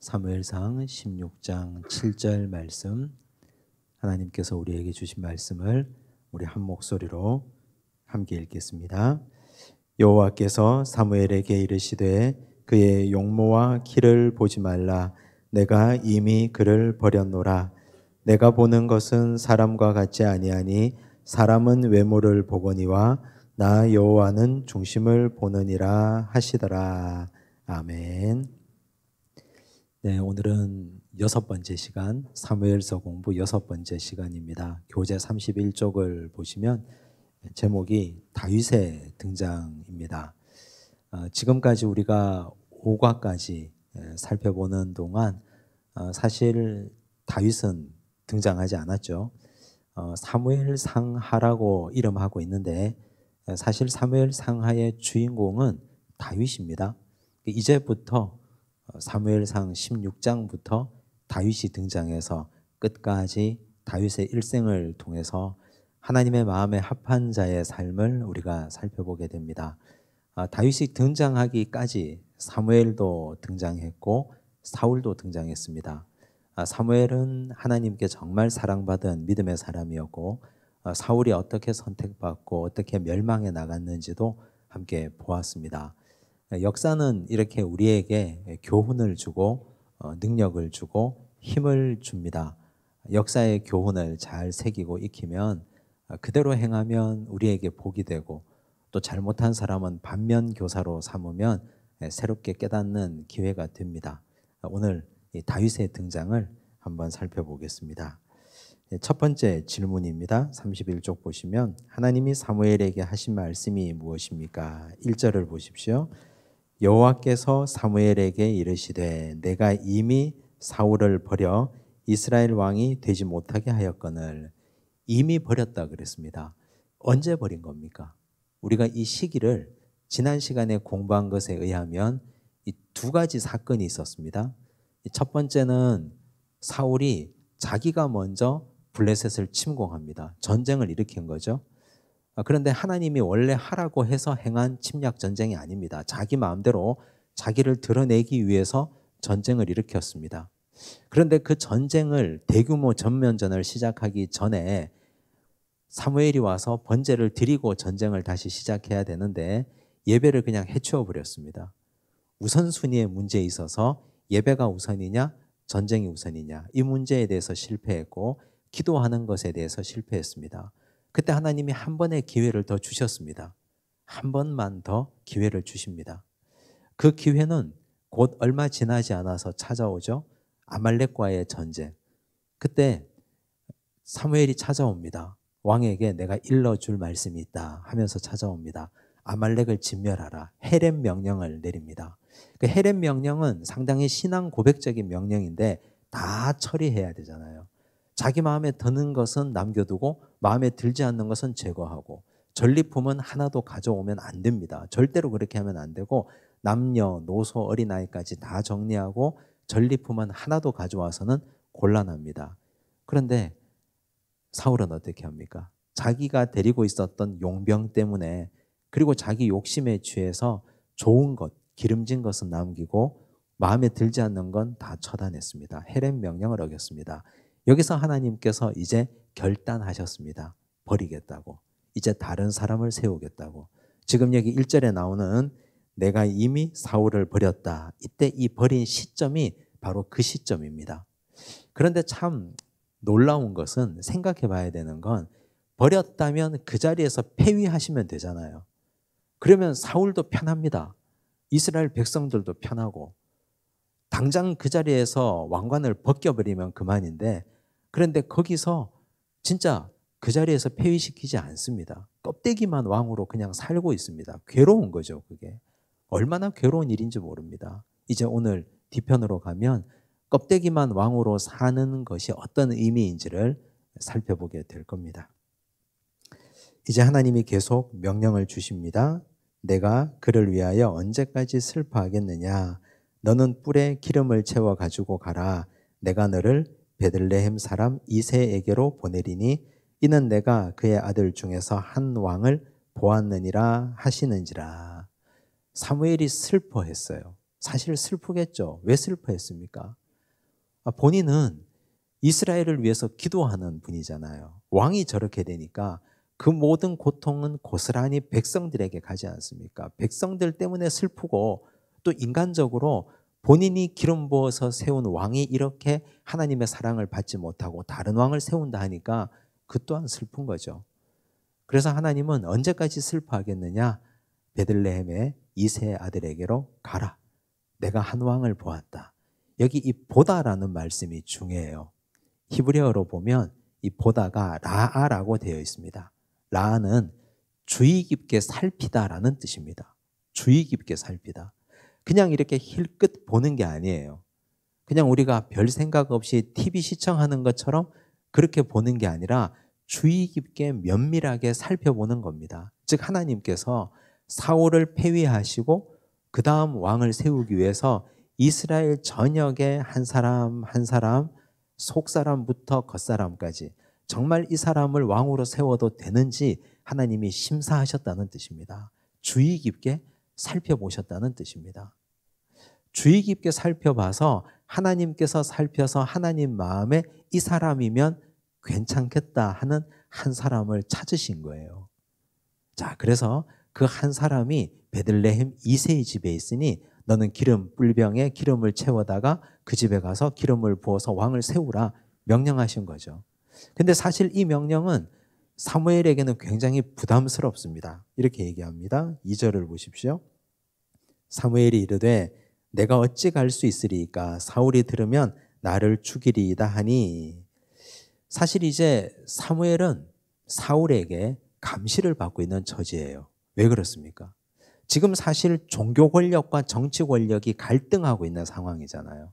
사무엘상 16장 7절 말씀, 하나님께서 우리에게 주신 말씀을 우리 한 목소리로 함께 읽겠습니다. 여호와께서 사무엘에게 이르시되 그의 용모와 키를 보지 말라. 내가 이미 그를 버렸노라. 내가 보는 것은 사람과 같지 아니하니 사람은 외모를 보거니와 나 여호와는 중심을 보느니라 하시더라. 아멘. 네, 오늘은 6번째 시간, 사무엘서 공부 6번째 시간입니다. 교재 31쪽을 보시면 제목이 다윗의 등장입니다. 지금까지 우리가 5과까지 살펴보는 동안 사실 다윗은 등장하지 않았죠. 사무엘상하라고 이름하고 있는데 사실 사무엘상하의 주인공은 다윗입니다. 이제부터 사무엘상 16장부터 다윗이 등장해서 끝까지 다윗의 일생을 통해서 하나님의 마음에 합한 자의 삶을 우리가 살펴보게 됩니다. 다윗이 등장하기까지 사무엘도 등장했고 사울도 등장했습니다. 사무엘은 하나님께 정말 사랑받은 믿음의 사람이었고 사울이 어떻게 선택받고 어떻게 멸망해 나갔는지도 함께 보았습니다. 역사는 이렇게 우리에게 교훈을 주고 능력을 주고 힘을 줍니다. 역사의 교훈을 잘 새기고 익히면 그대로 행하면 우리에게 복이 되고 또 잘못한 사람은 반면교사로 삼으면 새롭게 깨닫는 기회가 됩니다. 오늘 이 다윗의 등장을 한번 살펴보겠습니다. 첫 번째 질문입니다. 31쪽 보시면 하나님이 사무엘에게 하신 말씀이 무엇입니까? 1절을 보십시오. 여호와께서 사무엘에게 이르시되 내가 이미 사울을 버려 이스라엘 왕이 되지 못하게 하였거늘. 이미 버렸다 그랬습니다. 언제 버린 겁니까? 우리가 이 시기를 지난 시간에 공부한 것에 의하면 이 두 가지 사건이 있었습니다. 첫 번째는 사울이 자기가 먼저 블레셋을 침공합니다. 전쟁을 일으킨 거죠. 그런데 하나님이 원래 하라고 해서 행한 침략 전쟁이 아닙니다. 자기 마음대로 자기를 드러내기 위해서 전쟁을 일으켰습니다. 그런데 그 전쟁을 대규모 전면전을 시작하기 전에 사무엘이 와서 번제를 드리고 전쟁을 다시 시작해야 되는데 예배를 그냥 해치워 버렸습니다. 우선순위의 문제에 있어서 예배가 우선이냐 전쟁이 우선이냐 이 문제에 대해서 실패했고 기도하는 것에 대해서 실패했습니다. 그때 하나님이 한 번의 기회를 더 주셨습니다. 한 번만 더 기회를 주십니다. 그 기회는 곧 얼마 지나지 않아서 찾아오죠. 아말렉과의 전쟁. 그때 사무엘이 찾아옵니다. 왕에게 내가 일러줄 말씀이 있다 하면서 찾아옵니다. 아말렉을 진멸하라. 헤렘 명령을 내립니다. 그 헤렘 명령은 상당히 신앙 고백적인 명령인데 다 처리해야 되잖아요. 자기 마음에 드는 것은 남겨두고 마음에 들지 않는 것은 제거하고 전리품은 하나도 가져오면 안 됩니다. 절대로 그렇게 하면 안 되고 남녀, 노소, 어린아이까지 다 정리하고 전리품은 하나도 가져와서는 곤란합니다. 그런데 사울은 어떻게 합니까? 자기가 데리고 있었던 용병 때문에 그리고 자기 욕심에 취해서 좋은 것, 기름진 것은 남기고 마음에 들지 않는 건 다 처단했습니다. 헤렘 명령을 어겼습니다. 여기서 하나님께서 이제 결단하셨습니다. 버리겠다고. 이제 다른 사람을 세우겠다고. 지금 여기 1절에 나오는 내가 이미 사울을 버렸다. 이때 이 버린 시점이 바로 그 시점입니다. 그런데 참 놀라운 것은 생각해 봐야 되는 건 버렸다면 그 자리에서 폐위하시면 되잖아요. 그러면 사울도 편합니다. 이스라엘 백성들도 편하고 당장 그 자리에서 왕관을 벗겨버리면 그만인데 그런데 거기서 진짜 그 자리에서 폐위시키지 않습니다. 껍데기만 왕으로 그냥 살고 있습니다. 괴로운 거죠, 그게. 얼마나 괴로운 일인지 모릅니다. 이제 오늘 뒤편으로 가면 껍데기만 왕으로 사는 것이 어떤 의미인지를 살펴보게 될 겁니다. 이제 하나님이 계속 명령을 주십니다. 내가 그를 위하여 언제까지 슬퍼하겠느냐? 너는 뿔에 기름을 채워 가지고 가라. 내가 너를 베들레헴 사람 이새에게로 보내리니 이는 내가 그의 아들 중에서 한 왕을 보았느니라 하시는지라. 사무엘이 슬퍼했어요. 사실 슬프겠죠. 왜 슬퍼했습니까? 본인은 이스라엘을 위해서 기도하는 분이잖아요. 왕이 저렇게 되니까 그 모든 고통은 고스란히 백성들에게 가지 않습니까? 백성들 때문에 슬프고 또 인간적으로 본인이 기름 부어서 세운 왕이 이렇게 하나님의 사랑을 받지 못하고 다른 왕을 세운다 하니까 그 또한 슬픈 거죠. 그래서 하나님은 언제까지 슬퍼하겠느냐? 베들레헴의 이세의 아들에게로 가라. 내가 한 왕을 보았다. 여기 이 보다라는 말씀이 중요해요. 히브리어로 보면 이 보다가 라아라고 되어 있습니다. 라아는 주의 깊게 살피다라는 뜻입니다. 주의 깊게 살피다. 그냥 이렇게 힐끗 보는 게 아니에요. 그냥 우리가 별 생각 없이 TV 시청하는 것처럼 그렇게 보는 게 아니라 주의 깊게 면밀하게 살펴보는 겁니다. 즉 하나님께서 사울을 폐위하시고 그 다음 왕을 세우기 위해서 이스라엘 전역에 한 사람 한 사람 속사람부터 겉사람까지 정말 이 사람을 왕으로 세워도 되는지 하나님이 심사하셨다는 뜻입니다. 주의 깊게 살펴보셨다는 뜻입니다. 주의 깊게 살펴봐서 하나님께서 살펴서 하나님 마음에 이 사람이면 괜찮겠다 하는 한 사람을 찾으신 거예요. 자, 그래서 그 한 사람이 베들레헴 이새의 집에 있으니 너는 뿔병에 기름을 채워다가 그 집에 가서 기름을 부어서 왕을 세우라 명령하신 거죠. 근데 사실 이 명령은 사무엘에게는 굉장히 부담스럽습니다. 이렇게 얘기합니다. 2절을 보십시오. 사무엘이 이르되 내가 어찌 갈 수 있으리이까 사울이 들으면 나를 죽이리이다 하니. 사실 이제 사무엘은 사울에게 감시를 받고 있는 처지예요. 왜 그렇습니까? 지금 사실 종교 권력과 정치 권력이 갈등하고 있는 상황이잖아요.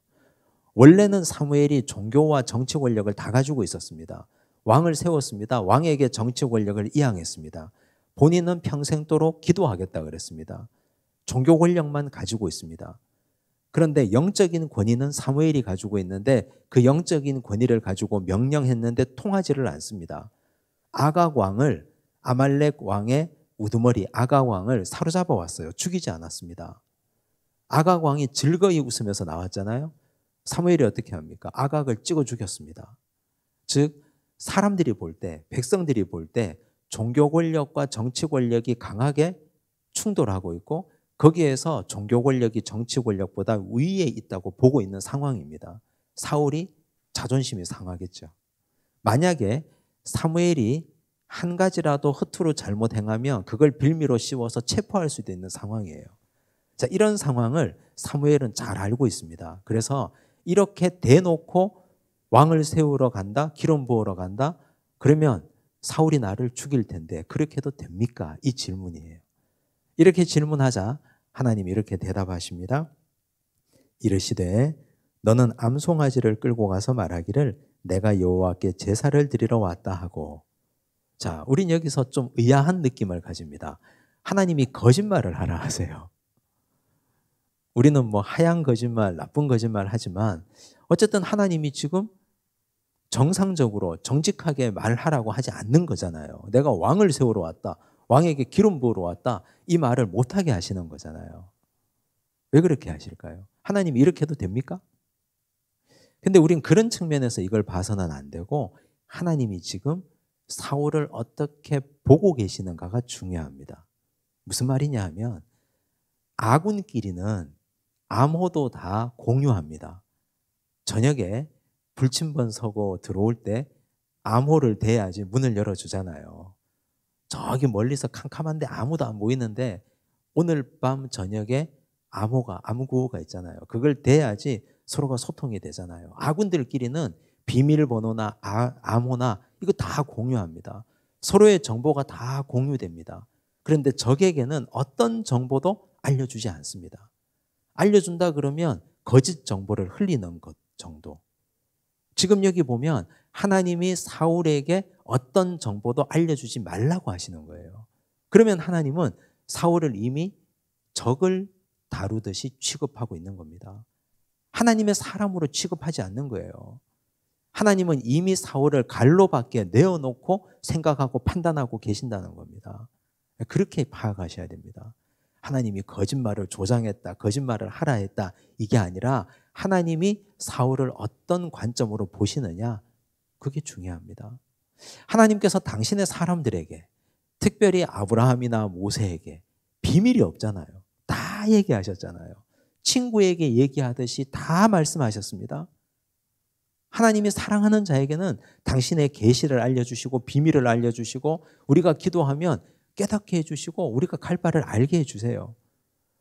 원래는 사무엘이 종교와 정치 권력을 다 가지고 있었습니다. 왕을 세웠습니다. 왕에게 정치 권력을 이양했습니다. 본인은 평생도록 기도하겠다 그랬습니다. 종교 권력만 가지고 있습니다. 그런데 영적인 권위는 사무엘이 가지고 있는데 그 영적인 권위를 가지고 명령했는데 통하지를 않습니다. 아각 왕을 아말렉 왕의 우두머리 아각 왕을 사로잡아 왔어요. 죽이지 않았습니다. 아각 왕이 즐거이 웃으면서 나왔잖아요. 사무엘이 어떻게 합니까? 아각을 찍어 죽였습니다. 즉 사람들이 볼 때, 백성들이 볼 때 종교 권력과 정치 권력이 강하게 충돌하고 있고 거기에서 종교 권력이 정치 권력보다 위에 있다고 보고 있는 상황입니다. 사울이 자존심이 상하겠죠. 만약에 사무엘이 한 가지라도 허투루 잘못 행하면 그걸 빌미로 씌워서 체포할 수도 있는 상황이에요. 자, 이런 상황을 사무엘은 잘 알고 있습니다. 그래서 이렇게 대놓고 왕을 세우러 간다, 기름 부으러 간다, 그러면 사울이 나를 죽일 텐데 그렇게 해도 됩니까? 이 질문이에요. 이렇게 질문하자 하나님이 이렇게 대답하십니다. 이르시되 너는 암송아지를 끌고 가서 말하기를 내가 여호와께 제사를 드리러 왔다 하고. 자, 우린 여기서 좀 의아한 느낌을 가집니다. 하나님이 거짓말을 하라 하세요. 우리는 뭐 하얀 거짓말, 나쁜 거짓말 하지만 어쨌든 하나님이 지금 정상적으로 정직하게 말하라고 하지 않는 거잖아요. 내가 왕을 세우러 왔다, 왕에게 기름 부으러 왔다, 이 말을 못하게 하시는 거잖아요. 왜 그렇게 하실까요? 하나님이 이렇게 해도 됩니까? 근데 우린 그런 측면에서 이걸 봐서는 안 되고 하나님이 지금 사울을 어떻게 보고 계시는가가 중요합니다. 무슨 말이냐 하면 아군끼리는 암호도 다 공유합니다. 저녁에 불침번 서고 들어올 때 암호를 대야지 문을 열어주잖아요. 저기 멀리서 캄캄한데 아무도 안 보이는데 오늘 밤 저녁에 암구호가 있잖아요. 그걸 대야지 서로가 소통이 되잖아요. 아군들끼리는 비밀번호나 암호나 이거 다 공유합니다. 서로의 정보가 다 공유됩니다. 그런데 적에게는 어떤 정보도 알려주지 않습니다. 알려준다 그러면 거짓 정보를 흘리는 것 정도. 지금 여기 보면 하나님이 사울에게 어떤 정보도 알려주지 말라고 하시는 거예요. 그러면 하나님은 사울을 이미 적을 다루듯이 취급하고 있는 겁니다. 하나님의 사람으로 취급하지 않는 거예요. 하나님은 이미 사울을 갈로 밖에 내어놓고 생각하고 판단하고 계신다는 겁니다. 그렇게 파악하셔야 됩니다. 하나님이 거짓말을 조장했다, 거짓말을 하라 했다, 이게 아니라 하나님이 사울을 어떤 관점으로 보시느냐, 그게 중요합니다. 하나님께서 당신의 사람들에게, 특별히 아브라함이나 모세에게 비밀이 없잖아요. 다 얘기하셨잖아요. 친구에게 얘기하듯이 다 말씀하셨습니다. 하나님이 사랑하는 자에게는 당신의 계시를 알려주시고 비밀을 알려주시고 우리가 기도하면 깨닫게 해주시고 우리가 갈 바를 알게 해주세요.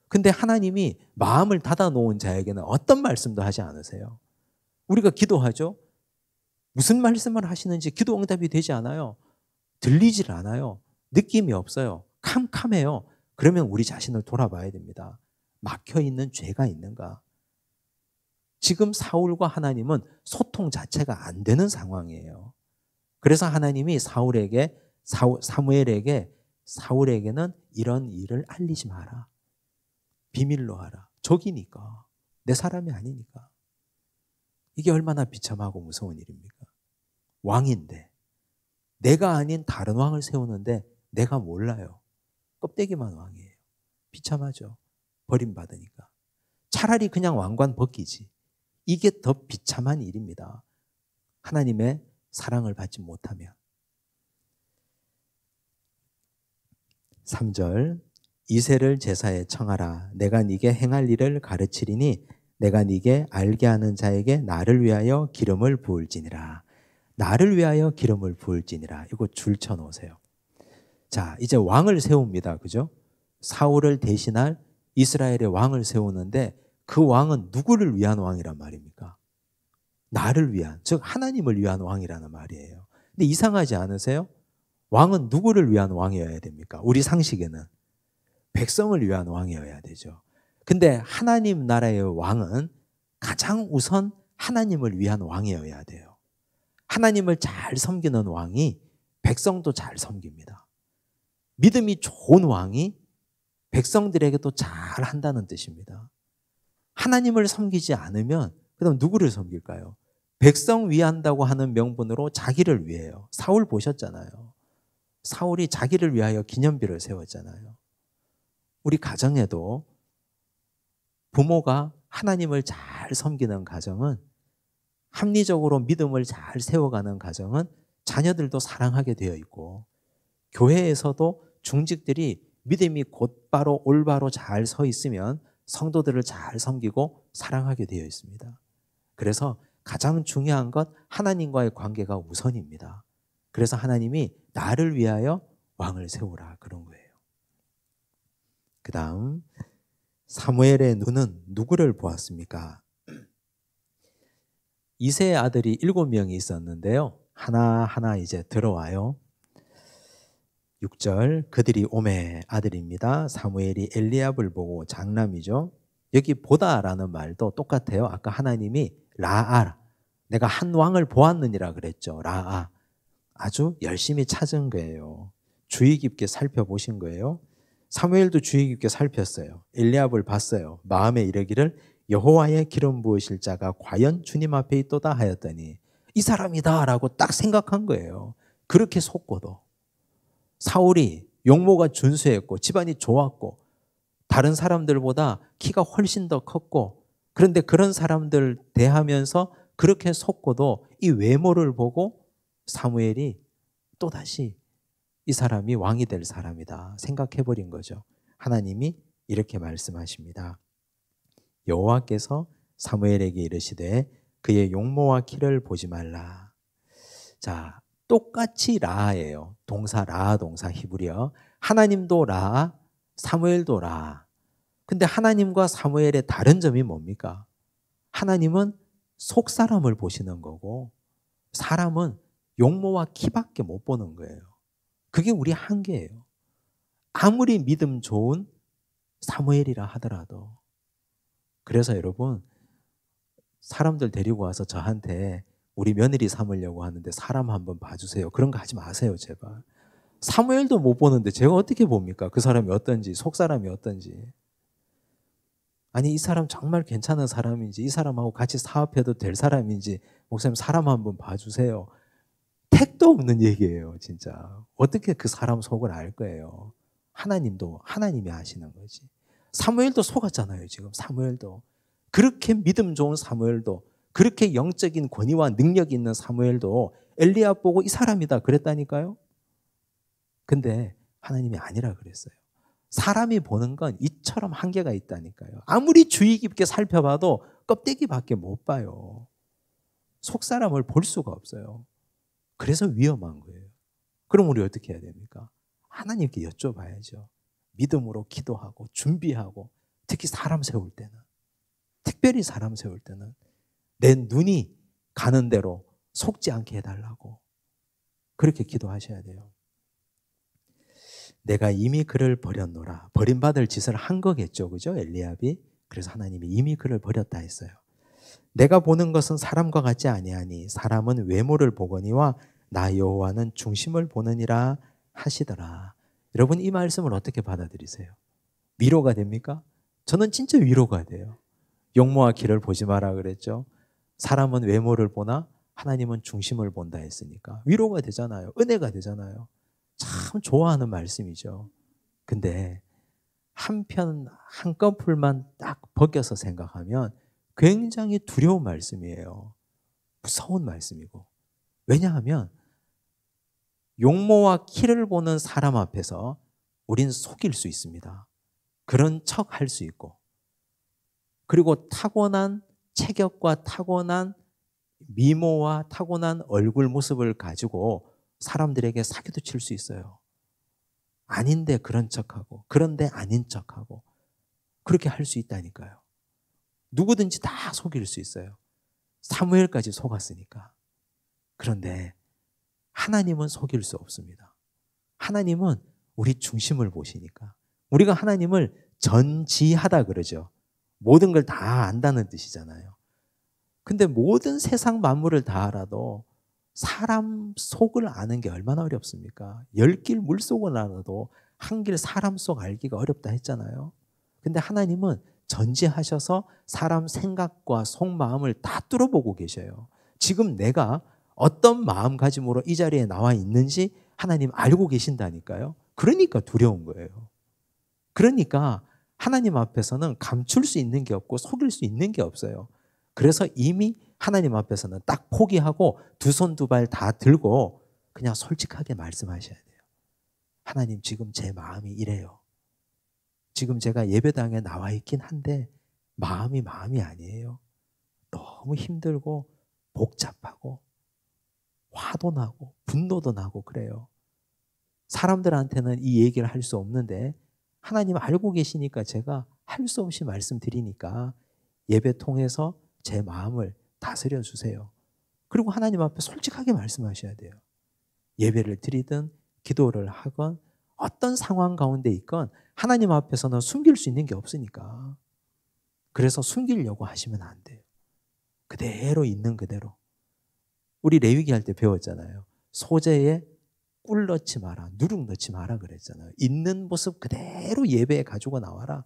근데 하나님이 마음을 닫아놓은 자에게는 어떤 말씀도 하지 않으세요. 우리가 기도하죠. 무슨 말씀을 하시는지 기도 응답이 되지 않아요. 들리질 않아요. 느낌이 없어요. 캄캄해요. 그러면 우리 자신을 돌아봐야 됩니다. 막혀있는 죄가 있는가? 지금 사울과 하나님은 소통 자체가 안 되는 상황이에요. 그래서 하나님이 사무엘에게는 이런 일을 알리지 마라. 비밀로 하라. 적이니까. 내 사람이 아니니까. 이게 얼마나 비참하고 무서운 일입니까? 왕인데 내가 아닌 다른 왕을 세우는데 내가 몰라요. 껍데기만 왕이에요. 비참하죠. 버림받으니까. 차라리 그냥 왕관 벗기지. 이게 더 비참한 일입니다. 하나님의 사랑을 받지 못하면. 3절 이새를 제사에 청하라. 내가 네게 행할 일을 가르치리니 내가 네게 알게 하는 자에게 나를 위하여 기름을 부을지니라. 나를 위하여 기름을 부을지니라. 이거 줄 쳐놓으세요. 자, 이제 왕을 세웁니다. 그죠? 사울을 대신할 이스라엘의 왕을 세우는데 그 왕은 누구를 위한 왕이란 말입니까? 나를 위한, 즉 하나님을 위한 왕이라는 말이에요. 근데 이상하지 않으세요? 왕은 누구를 위한 왕이어야 됩니까? 우리 상식에는 백성을 위한 왕이어야 되죠. 근데 하나님 나라의 왕은 가장 우선 하나님을 위한 왕이어야 돼요. 하나님을 잘 섬기는 왕이 백성도 잘 섬깁니다. 믿음이 좋은 왕이 백성들에게도 잘 한다는 뜻입니다. 하나님을 섬기지 않으면 그럼 누구를 섬길까요? 백성 위한다고 하는 명분으로 자기를 위해요. 사울 보셨잖아요. 사울이 자기를 위하여 기념비를 세웠잖아요. 우리 가정에도 부모가 하나님을 잘 섬기는 가정은, 합리적으로 믿음을 잘 세워가는 가정은 자녀들도 사랑하게 되어 있고, 교회에서도 중직들이 믿음이 곧바로 올바로 잘 서 있으면 성도들을 잘 섬기고 사랑하게 되어 있습니다. 그래서 가장 중요한 것, 하나님과의 관계가 우선입니다. 그래서 하나님이 나를 위하여 왕을 세우라 그런 거예요. 그 다음 사무엘의 눈은 누구를 보았습니까? 이새의 아들이 7명이 있었는데요. 하나하나 이제 들어와요. 6절 그들이 오메 아들입니다. 사무엘이 엘리압을 보고 장남이죠. 여기 보다라는 말도 똑같아요. 아까 하나님이 라아, 내가 한 왕을 보았느니라 그랬죠. 라아, 아주 열심히 찾은 거예요. 주의 깊게 살펴보신 거예요. 사무엘도 주의 깊게 살폈어요. 엘리압을 봤어요. 마음에 이르기를 여호와의 기름 부으실 자가 과연 주님 앞에 있도다 하였더니 이 사람이다 라고 딱 생각한 거예요. 그렇게 속고도 사울이 용모가 준수했고 집안이 좋았고 다른 사람들보다 키가 훨씬 더 컸고, 그런데 그런 사람들 대하면서 그렇게 속고도 이 외모를 보고 사무엘이 또다시 이 사람이 왕이 될 사람이다 생각해버린 거죠. 하나님이 이렇게 말씀하십니다. 여호와께서 사무엘에게 이르시되 그의 용모와 키를 보지 말라. 자, 똑같이 라아예요. 동사 라아, 동사 히브리어. 하나님도 라아, 사무엘도 라아. 근데 하나님과 사무엘의 다른 점이 뭡니까? 하나님은 속 사람을 보시는 거고 사람은 용모와 키밖에 못 보는 거예요. 그게 우리 한계예요. 아무리 믿음 좋은 사무엘이라 하더라도. 그래서 여러분, 사람들 데리고 와서 저한테 우리 며느리 삼으려고 하는데 사람 한번 봐주세요. 그런 거 하지 마세요, 제발. 사무엘도 못 보는데 제가 어떻게 봅니까? 그 사람이 어떤지, 속 사람이 어떤지. 아니, 이 사람 정말 괜찮은 사람인지, 이 사람하고 같이 사업해도 될 사람인지, 목사님 사람 한번 봐주세요. 택도 없는 얘기예요, 진짜. 어떻게 그 사람 속을 알 거예요? 하나님도 하나님이 하시는 거지. 사무엘도 속았잖아요. 지금 사무엘도. 그렇게 믿음 좋은 사무엘도, 그렇게 영적인 권위와 능력이 있는 사무엘도 엘리압 보고 이 사람이다 그랬다니까요. 근데 하나님이 아니라 그랬어요. 사람이 보는 건 이처럼 한계가 있다니까요. 아무리 주의 깊게 살펴봐도 껍데기밖에 못 봐요. 속 사람을 볼 수가 없어요. 그래서 위험한 거예요. 그럼 우리 어떻게 해야 됩니까? 하나님께 여쭤봐야죠. 믿음으로 기도하고 준비하고, 특히 사람 세울 때는, 특별히 사람 세울 때는 내 눈이 가는 대로 속지 않게 해달라고 그렇게 기도하셔야 돼요. 내가 이미 그를 버렸노라. 버림받을 짓을 한 거겠죠. 그죠? 엘리압이. 그래서 하나님이 이미 그를 버렸다 했어요. 내가 보는 것은 사람과 같지 아니하니 사람은 외모를 보거니와 나 여호와는 중심을 보느니라 하시더라. 여러분 이 말씀을 어떻게 받아들이세요? 위로가 됩니까? 저는 진짜 위로가 돼요. 용모와 길을 보지 마라 그랬죠. 사람은 외모를 보나 하나님은 중심을 본다 했으니까 위로가 되잖아요. 은혜가 되잖아요. 참 좋아하는 말씀이죠. 근데 한꺼풀만 딱 벗겨서 생각하면 굉장히 두려운 말씀이에요. 무서운 말씀이고. 왜냐하면 용모와 키를 보는 사람 앞에서 우린 속일 수 있습니다. 그런 척 할 수 있고, 그리고 타고난 체격과 타고난 미모와 타고난 얼굴 모습을 가지고 사람들에게 사기도 칠 수 있어요. 아닌데 그런 척하고, 그런데 아닌 척하고, 그렇게 할 수 있다니까요. 누구든지 다 속일 수 있어요. 사무엘까지 속았으니까. 그런데 하나님은 속일 수 없습니다. 하나님은 우리 중심을 보시니까. 우리가 하나님을 전지하다 그러죠. 모든 걸 다 안다는 뜻이잖아요. 근데 모든 세상 만물을 다 알아도 사람 속을 아는 게 얼마나 어렵습니까? 10길 물속을 알아도 한 길 사람 속 알기가 어렵다 했잖아요. 근데 하나님은 전지하셔서 사람 생각과 속마음을 다 뚫어보고 계셔요. 지금 내가 어떤 마음가짐으로 이 자리에 나와 있는지 하나님 알고 계신다니까요. 그러니까 두려운 거예요. 그러니까 하나님 앞에서는 감출 수 있는 게 없고 속일 수 있는 게 없어요. 그래서 이미 하나님 앞에서는 딱 포기하고 두 손 두 발 다 들고 그냥 솔직하게 말씀하셔야 돼요. 하나님 지금 제 마음이 이래요. 지금 제가 예배당에 나와 있긴 한데 마음이 아니에요. 너무 힘들고 복잡하고 화도 나고 분노도 나고 그래요. 사람들한테는 이 얘기를 할 수 없는데 하나님 알고 계시니까 제가 할 수 없이 말씀드리니까 예배 통해서 제 마음을 다스려 주세요. 그리고 하나님 앞에 솔직하게 말씀하셔야 돼요. 예배를 드리든 기도를 하건 어떤 상황 가운데 있건 하나님 앞에서는 숨길 수 있는 게 없으니까. 그래서 숨기려고 하시면 안 돼요. 그대로 있는 그대로. 우리 레위기 할 때 배웠잖아요. 소재에 꿀 넣지 마라, 누룩 넣지 마라 그랬잖아요. 있는 모습 그대로 예배에 가지고 나와라.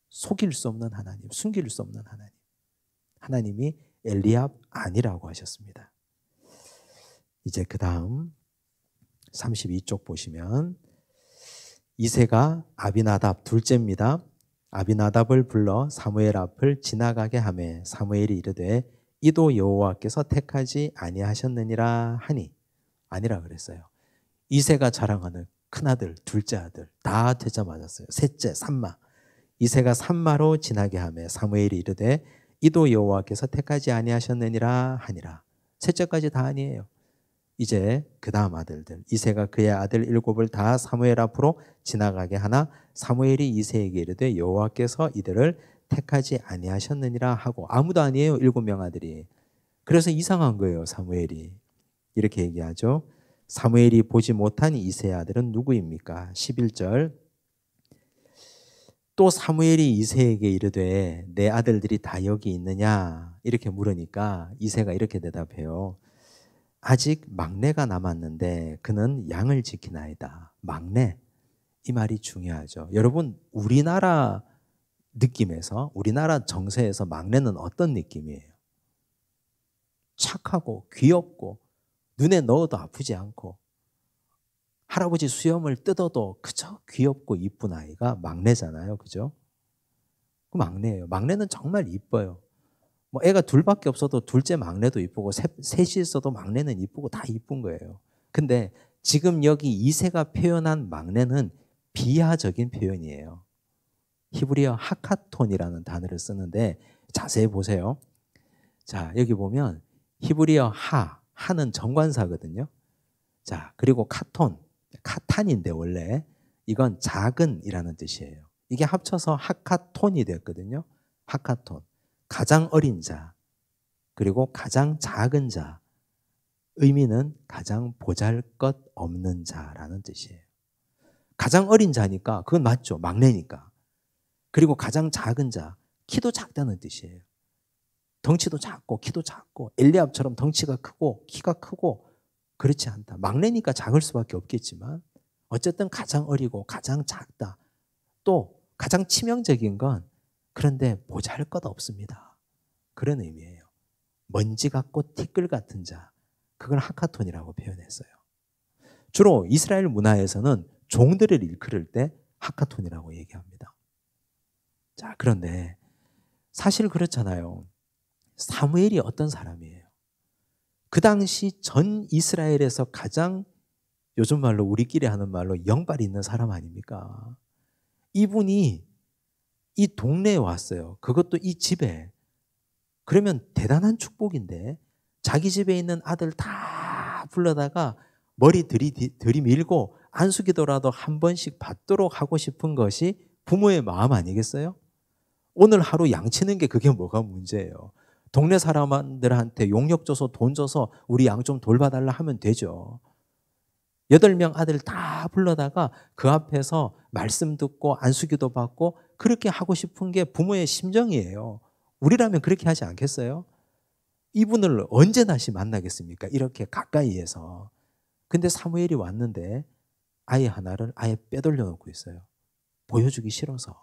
속일 수 없는 하나님, 숨길 수 없는 하나님. 하나님이 엘리압 아니라고 하셨습니다. 이제 그 다음 32쪽 보시면 이새가 아비나답 둘째입니다. 아비나답을 불러 사무엘 앞을 지나가게 하매 사무엘이 이르되 이도 여호와께서 택하지 아니하셨느니라 하니. 아니라 그랬어요. 이새가 자랑하는 큰아들, 둘째 아들 다 되자 맞았어요. 셋째 산마. 이새가 산마로 지나게 하매 사무엘이 이르되 이도 여호와께서 택하지 아니하셨느니라 하니라. 셋째까지 다 아니에요. 이제 그 다음 아들들 이새가 그의 아들 7을 다 사무엘 앞으로 지나가게 하나 사무엘이 이새에게 이르되 여호와께서 이들을 택하지 아니하셨느니라 하고. 아무도 아니에요. 7명 아들이. 그래서 이상한 거예요. 사무엘이 이렇게 얘기하죠. 사무엘이 보지 못한 이새의 아들은 누구입니까? 11절. 또 사무엘이 이새에게 이르되 내 아들들이 다 여기 있느냐 이렇게 물으니까 이새가 이렇게 대답해요. 아직 막내가 남았는데 그는 양을 지키나이다. 막내, 이 말이 중요하죠. 여러분 우리나라 느낌에서, 우리나라 정서에서 막내는 어떤 느낌이에요? 착하고 귀엽고 눈에 넣어도 아프지 않고 할아버지 수염을 뜯어도 그저 귀엽고 이쁜 아이가 막내잖아요. 그죠? 그 막내예요. 막내는 정말 이뻐요. 뭐 애가 둘밖에 없어도 둘째 막내도 이쁘고 셋이 있어도 막내는 이쁘고 다 이쁜 거예요. 근데 지금 여기 이세가 표현한 막내는 비하적인 표현이에요. 히브리어 하카톤이라는 단어를 쓰는데 자세히 보세요. 자, 여기 보면 히브리어 하는 정관사거든요. 자, 그리고 카톤, 카탄인데 원래 이건 작은이라는 뜻이에요. 이게 합쳐서 하카톤이 됐거든요. 하카톤. 가장 어린 자, 그리고 가장 작은 자. 의미는 가장 보잘것없는 자라는 뜻이에요. 가장 어린 자니까 그건 맞죠. 막내니까. 그리고 가장 작은 자, 키도 작다는 뜻이에요. 덩치도 작고 키도 작고 엘리압처럼 덩치가 크고 키가 크고 그렇지 않다. 막내니까 작을 수밖에 없겠지만 어쨌든 가장 어리고 가장 작다. 또 가장 치명적인 건 그런데 보잘것없습니다. 그런 의미예요. 먼지 같고 티끌 같은 자. 그걸 하카톤이라고 표현했어요. 주로 이스라엘 문화에서는 종들을 일컬을 때 하카톤이라고 얘기합니다. 자, 그런데 사실 그렇잖아요. 사무엘이 어떤 사람이에요? 그 당시 전 이스라엘에서 가장 요즘 말로 우리끼리 하는 말로 영빨이 있는 사람 아닙니까? 이분이 이 동네에 왔어요. 그것도 이 집에. 그러면 대단한 축복인데 자기 집에 있는 아들 다 불러다가 머리 들이밀고 안수기도라도 한 번씩 받도록 하고 싶은 것이 부모의 마음 아니겠어요? 오늘 하루 양치는 게 그게 뭐가 문제예요? 동네 사람들한테 용역 줘서 돈 줘서 우리 양 좀 돌봐달라 하면 되죠. 8명 아들 다 불러다가 그 앞에서 말씀 듣고 안수기도 받고 그렇게 하고 싶은 게 부모의 심정이에요. 우리라면 그렇게 하지 않겠어요? 이분을 언제 다시 만나겠습니까? 이렇게 가까이에서. 근데 사무엘이 왔는데 아이 하나를 아예 빼돌려 놓고 있어요. 보여주기 싫어서.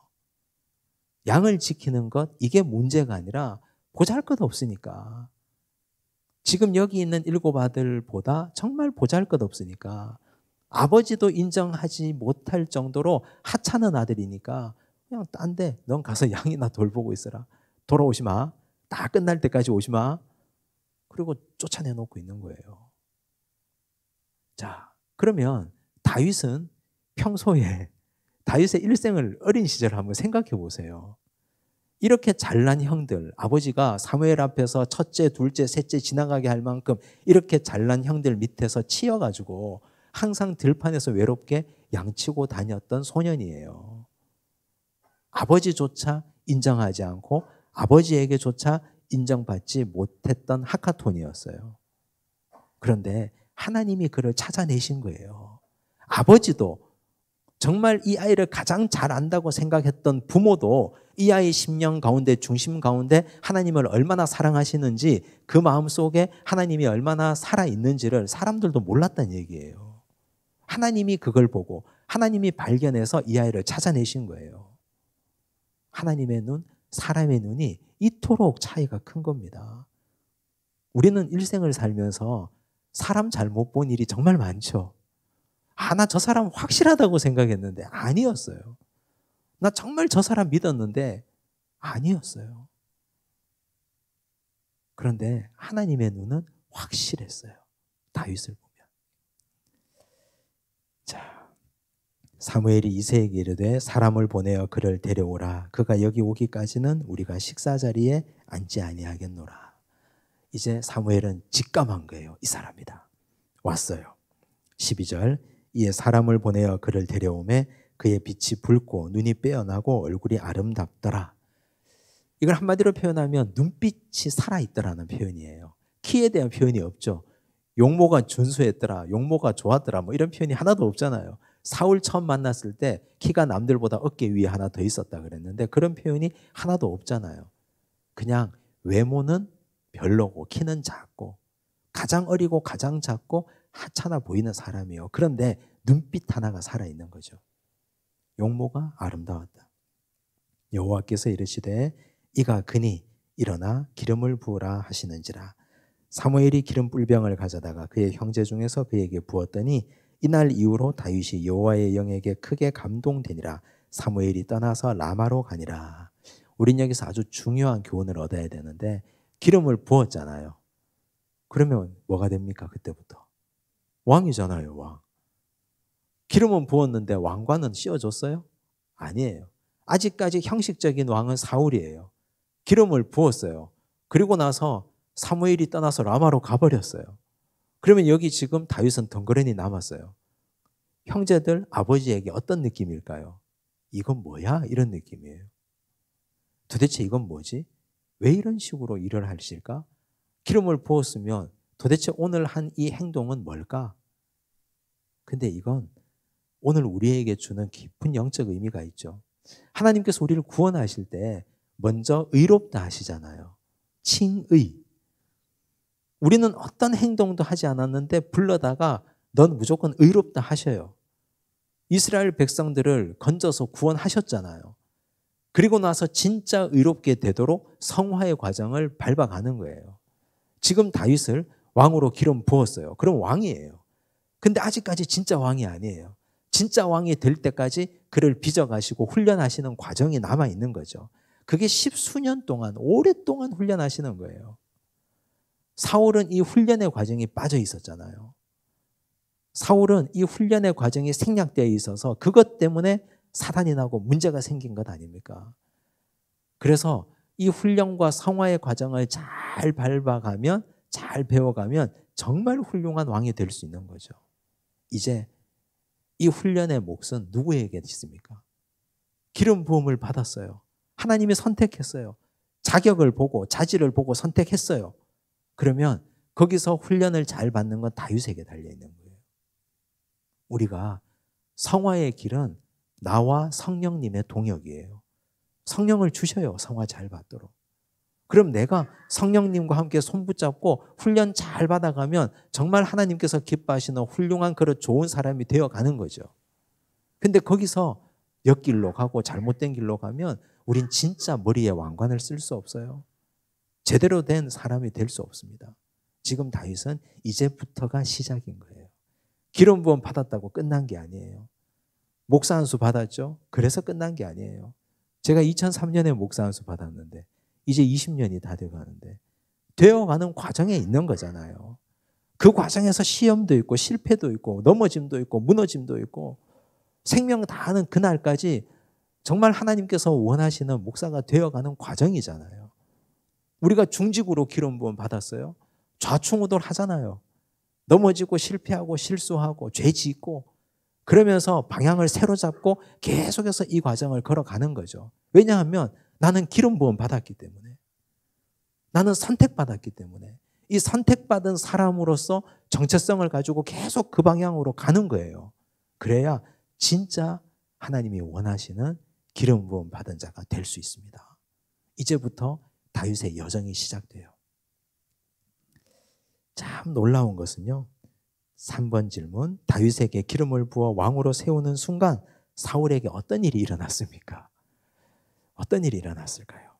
양을 지키는 것 이게 문제가 아니라 보잘것없으니까. 지금 여기 있는 7 아들보다 정말 보잘것없으니까 아버지도 인정하지 못할 정도로 하찮은 아들이니까 그냥 딴 데 넌 가서 양이나 돌보고 있어라. 돌아오지 마. 다 끝날 때까지 오지 마. 그리고 쫓아내놓고 있는 거예요. 자, 그러면 다윗은 평소에 다윗의 일생을 어린 시절을 한번 생각해 보세요. 이렇게 잘난 형들, 아버지가 사무엘 앞에서 첫째, 둘째, 셋째 지나가게 할 만큼 이렇게 잘난 형들 밑에서 치여가지고 항상 들판에서 외롭게 양치고 다녔던 소년이에요. 아버지조차 인정하지 않고 아버지에게조차 인정받지 못했던 하카톤이었어요. 그런데 하나님이 그를 찾아내신 거예요. 아버지도 정말 이 아이를 가장 잘 안다고 생각했던 부모도 이 아이 심령 가운데 중심 가운데 하나님을 얼마나 사랑하시는지 그 마음속에 하나님이 얼마나 살아있는지를 사람들도 몰랐다는 얘기예요. 하나님이 그걸 보고 하나님이 발견해서 이 아이를 찾아내신 거예요. 하나님의 눈, 사람의 눈이 이토록 차이가 큰 겁니다. 우리는 일생을 살면서 사람 잘못 본 일이 정말 많죠. 나 저 사람 확실하다고 생각했는데 아니었어요. 나 정말 저 사람 믿었는데 아니었어요. 그런데 하나님의 눈은 확실했어요. 다윗을 보면. 자, 사무엘이 이새에게 이르되 사람을 보내어 그를 데려오라. 그가 여기 오기까지는 우리가 식사 자리에 앉지 아니하겠노라. 이제 사무엘은 직감한 거예요. 이 사람이다. 왔어요. 12절 이에 사람을 보내어 그를 데려오매 그의 빛이 붉고 눈이 빼어나고 얼굴이 아름답더라. 이걸 한마디로 표현하면 눈빛이 살아있더라는 표현이에요. 키에 대한 표현이 없죠. 용모가 준수했더라, 용모가 좋았더라 뭐 이런 표현이 하나도 없잖아요. 사울 처음 만났을 때 키가 남들보다 어깨 위에 하나 더 있었다 그랬는데 그런 표현이 하나도 없잖아요. 그냥 외모는 별로고 키는 작고 가장 어리고 가장 작고 하찮아 보이는 사람이에요. 그런데 눈빛 하나가 살아있는 거죠. 용모가 아름다웠다. 여호와께서 이르시되 이가 그니 일어나 기름을 부으라 하시는지라. 사무엘이 기름 뿔병을 가져다가 그의 형제 중에서 그에게 부었더니 이날 이후로 다윗이 여호와의 영에게 크게 감동되니라. 사무엘이 떠나서 라마로 가니라. 우린 여기서 아주 중요한 교훈을 얻어야 되는데, 기름을 부었잖아요. 그러면 뭐가 됩니까? 그때부터 왕이잖아요. 왕. 기름은 부었는데 왕관은 씌워줬어요? 아니에요. 아직까지 형식적인 왕은 사울이에요. 기름을 부었어요. 그리고 나서 사무엘이 떠나서 라마로 가버렸어요. 그러면 여기 지금 다윗은 덩그러니 남았어요. 형제들, 아버지에게 어떤 느낌일까요? 이건 뭐야? 이런 느낌이에요. 도대체 이건 뭐지? 왜 이런 식으로 일을 하실까? 기름을 부었으면 도대체 오늘 한 이 행동은 뭘까? 근데 이건 오늘 우리에게 주는 깊은 영적 의미가 있죠. 하나님께서 우리를 구원하실 때 먼저 의롭다 하시잖아요. 칭의. 우리는 어떤 행동도 하지 않았는데 불러다가 넌 무조건 의롭다 하셔요. 이스라엘 백성들을 건져서 구원하셨잖아요. 그리고 나서 진짜 의롭게 되도록 성화의 과정을 밟아가는 거예요. 지금 다윗을 왕으로 기름 부었어요. 그럼 왕이에요. 근데 아직까지 진짜 왕이 아니에요. 진짜 왕이 될 때까지 그를 빚어가시고 훈련하시는 과정이 남아있는 거죠. 그게 10수년 동안, 오랫동안 훈련하시는 거예요. 사울은 이 훈련의 과정이 빠져 있었잖아요. 사울은 이 훈련의 과정이 생략되어 있어서 그것 때문에 사단이 나고 문제가 생긴 것 아닙니까? 그래서 이 훈련과 성화의 과정을 잘 밟아가면, 잘 배워가면 정말 훌륭한 왕이 될 수 있는 거죠. 이제 이 훈련의 몫은 누구에게 있습니까? 기름 부음을 받았어요. 하나님이 선택했어요. 자격을 보고 자질을 보고 선택했어요. 그러면 거기서 훈련을 잘 받는 건 다윗에게 달려있는 거예요. 우리가 성화의 길은 나와 성령님의 동역이에요. 성령을 주셔요. 성화 잘 받도록. 그럼 내가 성령님과 함께 손 붙잡고 훈련 잘 받아가면 정말 하나님께서 기뻐하시는 훌륭한 그런 좋은 사람이 되어가는 거죠. 근데 거기서 옆길로 가고 잘못된 길로 가면 우린 진짜 머리에 왕관을 쓸 수 없어요. 제대로 된 사람이 될 수 없습니다. 지금 다윗은 이제부터가 시작인 거예요. 기름 부음 받았다고 끝난 게 아니에요. 목사 안수 받았죠? 그래서 끝난 게 아니에요. 제가 2003년에 목사 안수 받았는데 이제 20년이 다 돼가는데 되어가는 과정에 있는 거잖아요. 그 과정에서 시험도 있고 실패도 있고 넘어짐도 있고 무너짐도 있고 생명 다하는 그날까지 정말 하나님께서 원하시는 목사가 되어가는 과정이잖아요. 우리가 중직으로 기름 부음 받았어요. 좌충우돌 하잖아요. 넘어지고 실패하고 실수하고 죄 짓고 그러면서 방향을 새로 잡고 계속해서 이 과정을 걸어가는 거죠. 왜냐하면 나는 기름 부음 받았기 때문에, 나는 선택받았기 때문에 이 선택받은 사람으로서 정체성을 가지고 계속 그 방향으로 가는 거예요. 그래야 진짜 하나님이 원하시는 기름 부음 받은 자가 될 수 있습니다. 이제부터 다윗의 여정이 시작돼요. 참 놀라운 것은요, 3번 질문, 다윗에게 기름을 부어 왕으로 세우는 순간 사울에게 어떤 일이 일어났습니까? 어떤 일이 일어났을까요?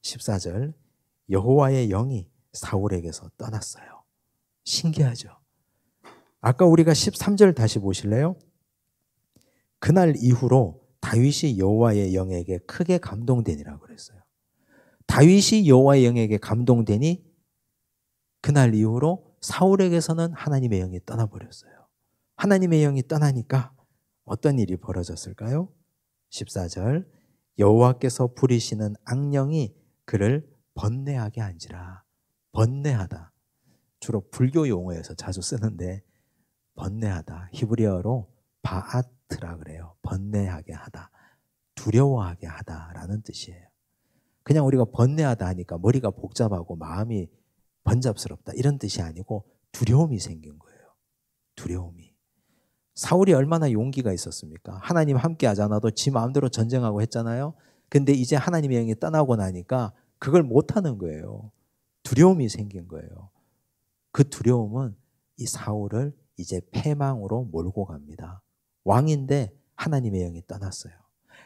14절, 여호와의 영이 사울에게서 떠났어요. 신기하죠? 아까 우리가 13절 다시 보실래요? 그날 이후로 다윗이 여호와의 영에게 크게 감동되니라고 그랬어요. 다윗이 여호와의 영에게 감동되니 그날 이후로 사울에게서는 하나님의 영이 떠나버렸어요. 하나님의 영이 떠나니까 어떤 일이 벌어졌을까요? 14절, 여호와께서 부리시는 악령이 그를 번뇌하게 한지라. 번뇌하다. 주로 불교 용어에서 자주 쓰는데 번뇌하다. 히브리어로 바아트라 그래요. 번뇌하게 하다. 두려워하게 하다라는 뜻이에요. 그냥 우리가 번뇌하다 하니까 머리가 복잡하고 마음이 번잡스럽다 이런 뜻이 아니고 두려움이 생긴 거예요. 두려움이. 사울이 얼마나 용기가 있었습니까? 하나님 함께 하지 않아도 지 마음대로 전쟁하고 했잖아요. 근데 이제 하나님의 영이 떠나고 나니까 그걸 못하는 거예요. 두려움이 생긴 거예요. 그 두려움은 이 사울을 이제 패망으로 몰고 갑니다. 왕인데 하나님의 영이 떠났어요.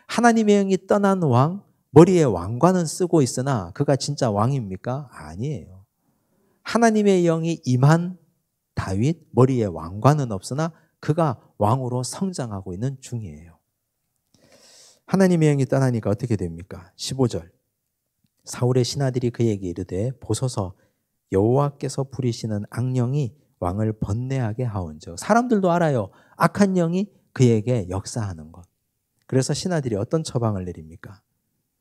하나님의 영이 떠난 왕, 머리에 왕관은 쓰고 있으나 그가 진짜 왕입니까? 아니에요. 하나님의 영이 임한 다윗, 머리에 왕관은 없으나 그가 왕으로 성장하고 있는 중이에요. 하나님의 영이 떠나니까 어떻게 됩니까? 15절. 사울의 신하들이 그에게 이르되 보소서 여호와께서 부리시는 악령이 왕을 번뇌하게 하온즉. 사람들도 알아요. 악한 영이 그에게 역사하는 것. 그래서 신하들이 어떤 처방을 내립니까?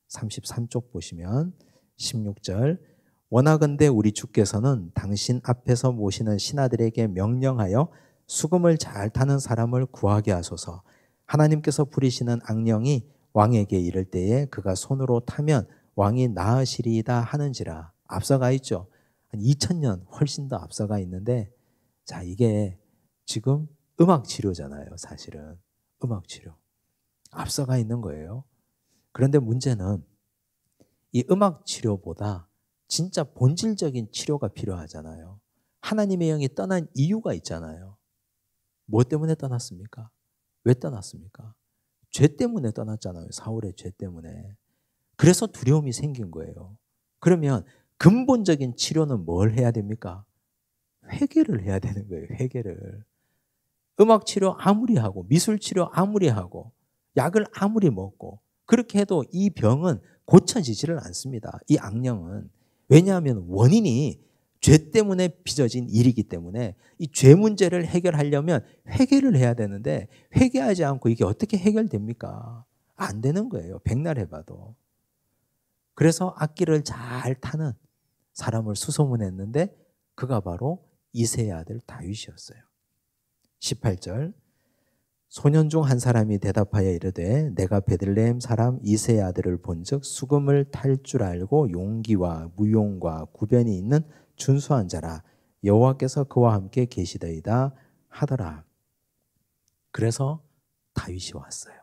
33쪽 보시면 16절. 원하건대 우리 주께서는 당신 앞에서 모시는 신하들에게 명령하여 수금을 잘 타는 사람을 구하게 하소서. 하나님께서 부리시는 악령이 왕에게 이를 때에 그가 손으로 타면 왕이 나으시리이다 하는지라. 앞서가 있죠. 한 2000년 훨씬 더 앞서가 있는데, 자, 이게 지금 음악 치료잖아요. 사실은 음악 치료 앞서가 있는 거예요. 그런데 문제는 이 음악 치료보다 진짜 본질적인 치료가 필요하잖아요. 하나님의 영이 떠난 이유가 있잖아요. 뭐 때문에 떠났습니까? 왜 떠났습니까? 죄 때문에 떠났잖아요. 사울의 죄 때문에. 그래서 두려움이 생긴 거예요. 그러면 근본적인 치료는 뭘 해야 됩니까? 회개를 해야 되는 거예요. 회개를. 음악 치료 아무리 하고 미술 치료 아무리 하고 약을 아무리 먹고 그렇게 해도 이 병은 고쳐지지를 않습니다. 이 악령은. 왜냐하면 원인이 죄 때문에 빚어진 일이기 때문에 이 죄 문제를 해결하려면 회개를 해야 되는데 회개하지 않고 이게 어떻게 해결됩니까? 안 되는 거예요. 백날 해봐도. 그래서 악기를 잘 타는 사람을 수소문했는데 그가 바로 이새의 아들 다윗이었어요. 18절. 소년 중 한 사람이 대답하여 이르되 내가 베들레헴 사람 이새의 아들을 본즉 수금을 탈 줄 알고 용기와 무용과 구변이 있는 준수한 자라. 여호와께서 그와 함께 계시더이다 하더라. 그래서 다윗이 왔어요.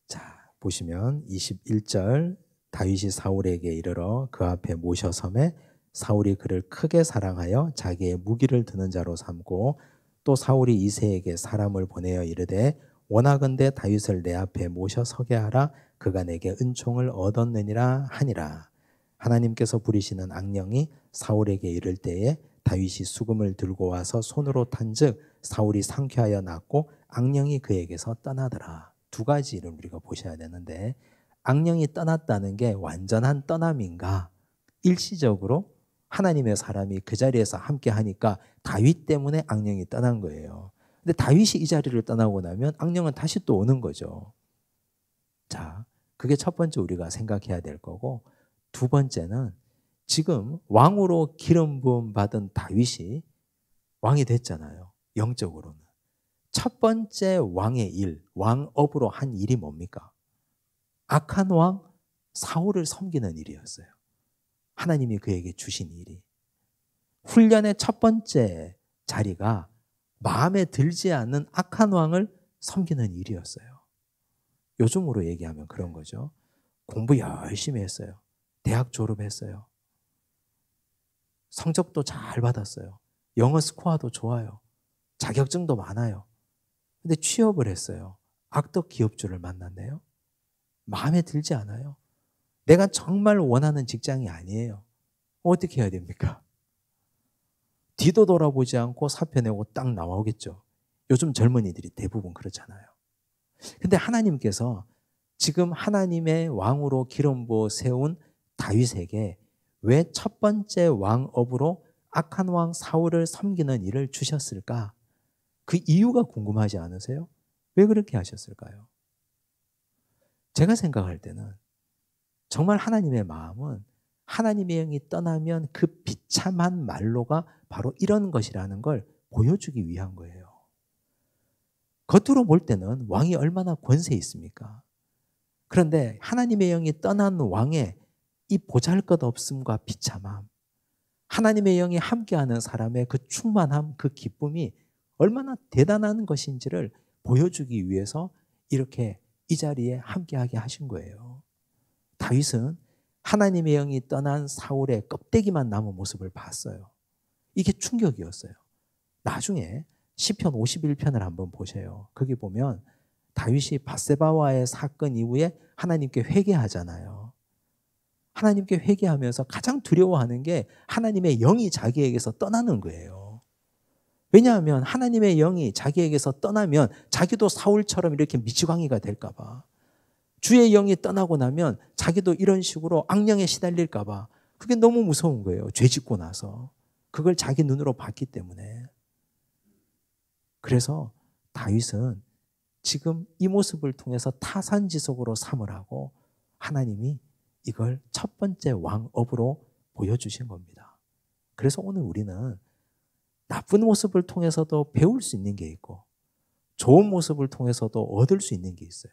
자, 보시면 21절. 다윗이 사울에게 이르러 그 앞에 모셔 섬에 사울이 그를 크게 사랑하여 자기의 무기를 드는 자로 삼고 또 사울이 이새에게 사람을 보내어 이르되 원하건대 다윗을 내 앞에 모셔 서게 하라. 그가 내게 은총을 얻었느니라 하니라. 하나님께서 부리시는 악령이 사울에게 이를 때에 다윗이 수금을 들고 와서 손으로 탄즉 사울이 상쾌하여 낫고 악령이 그에게서 떠나더라. 두 가지를 우리가 보셔야 되는데 악령이 떠났다는 게 완전한 떠남인가? 일시적으로 하나님의 사람이 그 자리에서 함께 하니까 다윗 때문에 악령이 떠난 거예요. 근데 다윗이 이 자리를 떠나고 나면 악령은 다시 또 오는 거죠. 자, 그게 첫 번째 우리가 생각해야 될 거고, 두 번째는 지금 왕으로 기름 부음 받은 다윗이 왕이 됐잖아요. 영적으로는. 첫 번째 왕의 일, 왕업으로 한 일이 뭡니까? 악한 왕 사울을 섬기는 일이었어요. 하나님이 그에게 주신 일이. 훈련의 첫 번째 자리가 마음에 들지 않는 악한 왕을 섬기는 일이었어요. 요즘으로 얘기하면 그런 거죠. 공부 열심히 했어요. 대학 졸업했어요. 성적도 잘 받았어요. 영어 스코어도 좋아요. 자격증도 많아요. 근데 취업을 했어요. 악덕 기업주를 만났네요. 마음에 들지 않아요. 내가 정말 원하는 직장이 아니에요. 어떻게 해야 됩니까? 뒤도 돌아보지 않고 사표 내고 딱 나오겠죠. 요즘 젊은이들이 대부분 그렇잖아요. 근데 하나님께서 지금 하나님의 왕으로 기름 부어 세운 다윗에게 왜 첫 번째 왕업으로 악한 왕 사울을 섬기는 일을 주셨을까? 그 이유가 궁금하지 않으세요? 왜 그렇게 하셨을까요? 제가 생각할 때는 정말 하나님의 마음은 하나님의 영이 떠나면 그 비참한 말로가 바로 이런 것이라는 걸 보여주기 위한 거예요. 겉으로 볼 때는 왕이 얼마나 권세 있습니까? 그런데 하나님의 영이 떠난 왕의 이 보잘것없음과 비참함, 하나님의 영이 함께하는 사람의 그 충만함, 그 기쁨이 얼마나 대단한 것인지를 보여주기 위해서 이렇게 이 자리에 함께하게 하신 거예요. 다윗은 하나님의 영이 떠난 사울의 껍데기만 남은 모습을 봤어요. 이게 충격이었어요. 나중에 시편 51편을 한번 보세요. 거기 보면 다윗이 밧세바와의 사건 이후에 하나님께 회개하잖아요. 하나님께 회개하면서 가장 두려워하는 게 하나님의 영이 자기에게서 떠나는 거예요. 왜냐하면 하나님의 영이 자기에게서 떠나면 자기도 사울처럼 이렇게 미치광이가 될까 봐. 주의 영이 떠나고 나면 자기도 이런 식으로 악령에 시달릴까 봐. 그게 너무 무서운 거예요. 죄 짓고 나서. 그걸 자기 눈으로 봤기 때문에. 그래서 다윗은 지금 이 모습을 통해서 타산지석으로 삼으라고 하나님이 이걸 첫 번째 왕업으로 보여주신 겁니다. 그래서 오늘 우리는 나쁜 모습을 통해서도 배울 수 있는 게 있고 좋은 모습을 통해서도 얻을 수 있는 게 있어요.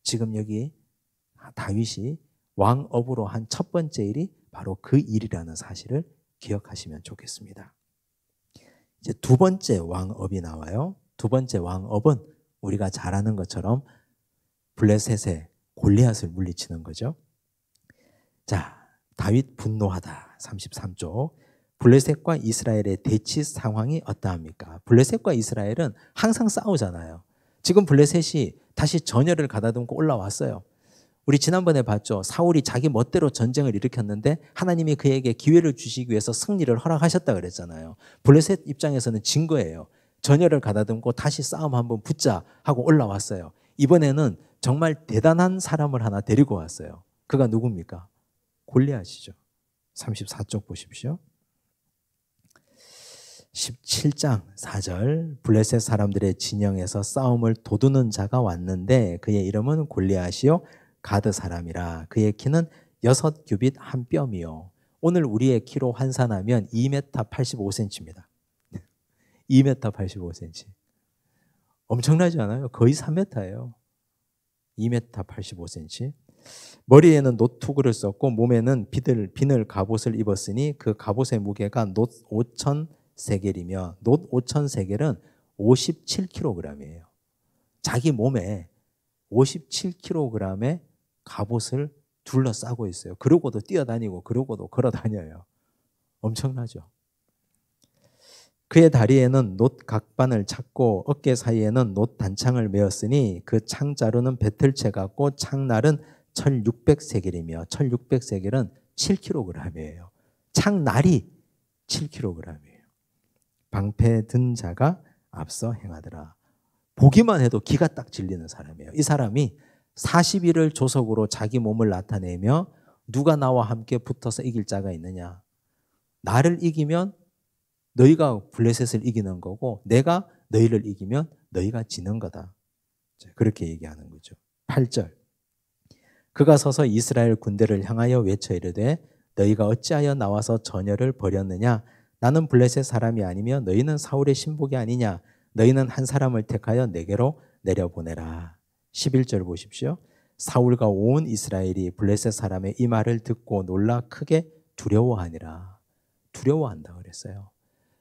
지금 여기 다윗이 왕업으로 한 첫 번째 일이 바로 그 일이라는 사실을 기억하시면 좋겠습니다. 이제 두 번째 왕업이 나와요. 두 번째 왕업은 우리가 잘 아는 것처럼 블레셋의 골리앗을 물리치는 거죠. 자, 다윗 분노하다 33조. 블레셋과 이스라엘의 대치 상황이 어떠합니까? 블레셋과 이스라엘은 항상 싸우잖아요. 지금 블레셋이 다시 전열을 가다듬고 올라왔어요. 우리 지난번에 봤죠. 사울이 자기 멋대로 전쟁을 일으켰는데 하나님이 그에게 기회를 주시기 위해서 승리를 허락하셨다 그랬잖아요. 블레셋 입장에서는 진 거예요. 전열을 가다듬고 다시 싸움 한번 붙자 하고 올라왔어요. 이번에는 정말 대단한 사람을 하나 데리고 왔어요. 그가 누굽니까? 골리앗이죠. 34쪽 보십시오. 17장 4절 블레셋 사람들의 진영에서 싸움을 도두는 자가 왔는데 그의 이름은 골리앗이요 가드 사람이라. 그의 키는 6규빗 한 뼘이요. 오늘 우리의 키로 환산하면 2m 85cm입니다. 2m 85cm. 엄청나지 않아요? 거의 3m예요. 2m 85cm. 머리에는 노투구를 썼고 몸에는 비늘 갑옷을 입었으니 그 갑옷의 무게가 놋 5,000세겔이며 놋 5,000세겔은 57kg이에요. 자기 몸에 57kg의 갑옷을 둘러싸고 있어요. 그러고도 뛰어다니고 그러고도 걸어다녀요. 엄청나죠. 그의 다리에는 놋 각반을 찾고 어깨 사이에는 놋 단창을 메었으니 그 창자루는 배틀채 같고 창날은 1600세겔이며 1600세겔은 7kg이에요. 창날이 7kg이에요. 방패 든 자가 앞서 행하더라. 보기만 해도 기가 딱 질리는 사람이에요. 이 사람이 40일을 조석으로 자기 몸을 나타내며 누가 나와 함께 붙어서 이길 자가 있느냐. 나를 이기면 너희가 블레셋을 이기는 거고 내가 너희를 이기면 너희가 지는 거다. 그렇게 얘기하는 거죠. 8절. 그가 서서 이스라엘 군대를 향하여 외쳐 이르되 너희가 어찌하여 나와서 전열을 벌였느냐. 나는 블레셋 사람이 아니며 너희는 사울의 신복이 아니냐. 너희는 한 사람을 택하여 내게로 내려보내라. 11절 보십시오. 사울과 온 이스라엘이 블레셋 사람의 이 말을 듣고 놀라 크게 두려워하니라. 두려워한다 그랬어요.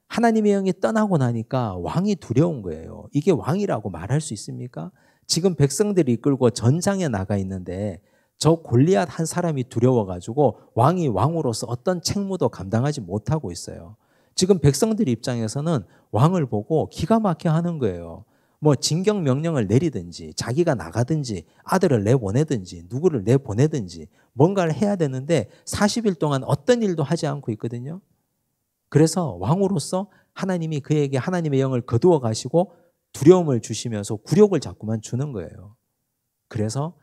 하나님의 영이 떠나고 나니까 왕이 두려운 거예요. 이게 왕이라고 말할 수 있습니까? 지금 백성들이 이끌고 전장에 나가 있는데 저 골리앗 한 사람이 두려워가지고 왕이 왕으로서 어떤 책무도 감당하지 못하고 있어요. 지금 백성들 입장에서는 왕을 보고 기가 막혀 하는 거예요. 뭐 징경 명령을 내리든지 자기가 나가든지 아들을 내보내든지 누구를 내보내든지 뭔가를 해야 되는데 40일 동안 어떤 일도 하지 않고 있거든요. 그래서 왕으로서 하나님이 그에게 하나님의 영을 거두어 가시고 두려움을 주시면서 굴욕을 자꾸만 주는 거예요. 그래서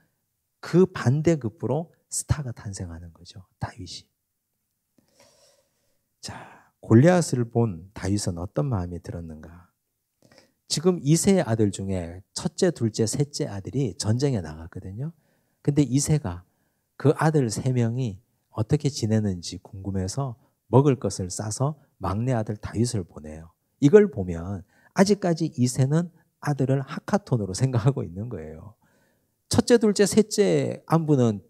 그 반대급부로 스타가 탄생하는 거죠. 다윗이. 자, 골리앗을 본 다윗은 어떤 마음이 들었는가? 지금 이세의 아들 중에 첫째, 둘째, 셋째 아들이 전쟁에 나갔거든요. 근데 이세가 그 아들 3명이 어떻게 지내는지 궁금해서 먹을 것을 싸서 막내 아들 다윗을 보내요. 이걸 보면 아직까지 이세는 아들을 하카톤으로 생각하고 있는 거예요. 첫째, 둘째, 셋째 안부는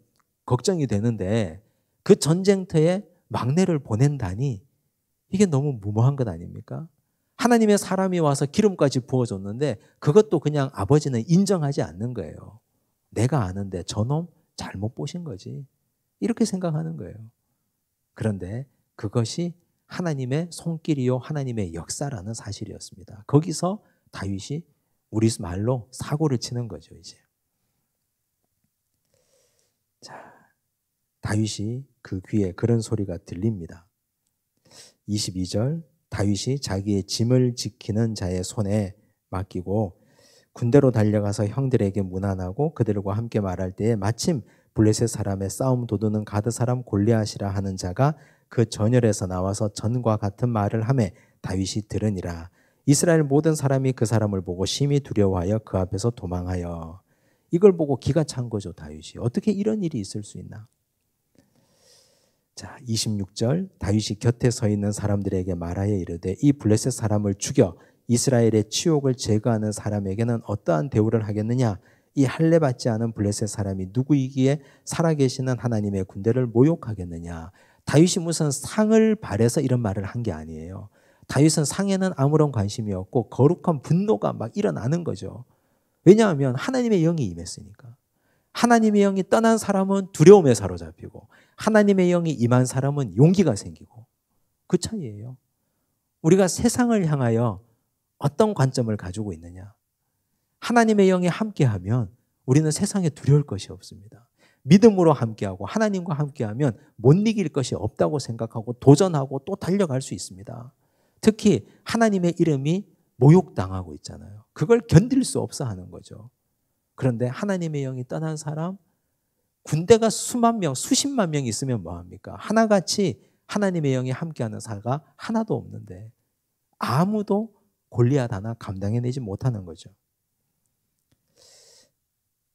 걱정이 되는데 그 전쟁터에 막내를 보낸다니 이게 너무 무모한 것 아닙니까? 하나님의 사람이 와서 기름까지 부어줬는데 그것도 그냥 아버지는 인정하지 않는 거예요. 내가 아는데 저놈 잘못 보신 거지. 이렇게 생각하는 거예요. 그런데 그것이 하나님의 손길이요 하나님의 역사라는 사실이었습니다. 거기서 다윗이 우리 말로 사고를 치는 거죠. 이제. 자, 다윗이 그 귀에 그런 소리가 들립니다. 22절 다윗이 자기의 짐을 지키는 자의 손에 맡기고 군대로 달려가서 형들에게 문안하고 그들과 함께 말할 때에 마침 블레셋 사람의 싸움 도두는 가드 사람 골리앗이라 하는 자가 그 전열에서 나와서 전과 같은 말을 하매 다윗이 들으니라. 이스라엘 모든 사람이 그 사람을 보고 심히 두려워하여 그 앞에서 도망하여. 이걸 보고 기가 찬 거죠, 다윗이. 어떻게 이런 일이 있을 수 있나? 자, 26절 다윗이 곁에 서 있는 사람들에게 말하여 이르되 이 블레셋 사람을 죽여 이스라엘의 치욕을 제거하는 사람에게는 어떠한 대우를 하겠느냐? 이 할례 받지 않은 블레셋 사람이 누구이기에 살아계시는 하나님의 군대를 모욕하겠느냐? 다윗이 무슨 상을 바래서 이런 말을 한 게 아니에요. 다윗은 상에는 아무런 관심이 없고 거룩한 분노가 막 일어나는 거죠. 왜냐하면 하나님의 영이 임했으니까. 하나님의 영이 떠난 사람은 두려움에 사로잡히고 하나님의 영이 임한 사람은 용기가 생기고 그 차이예요. 우리가 세상을 향하여 어떤 관점을 가지고 있느냐. 하나님의 영이 함께하면 우리는 세상에 두려울 것이 없습니다. 믿음으로 함께하고 하나님과 함께하면 못 이길 것이 없다고 생각하고 도전하고 또 달려갈 수 있습니다. 특히 하나님의 이름이 모욕당하고 있잖아요. 그걸 견딜 수 없어 하는 거죠. 그런데 하나님의 영이 떠난 사람, 군대가 수만 명, 수십만 명 있으면 뭐합니까? 하나같이 하나님의 영이 함께하는 사가 하나도 없는데 아무도 골리앗 하나 감당해내지 못하는 거죠.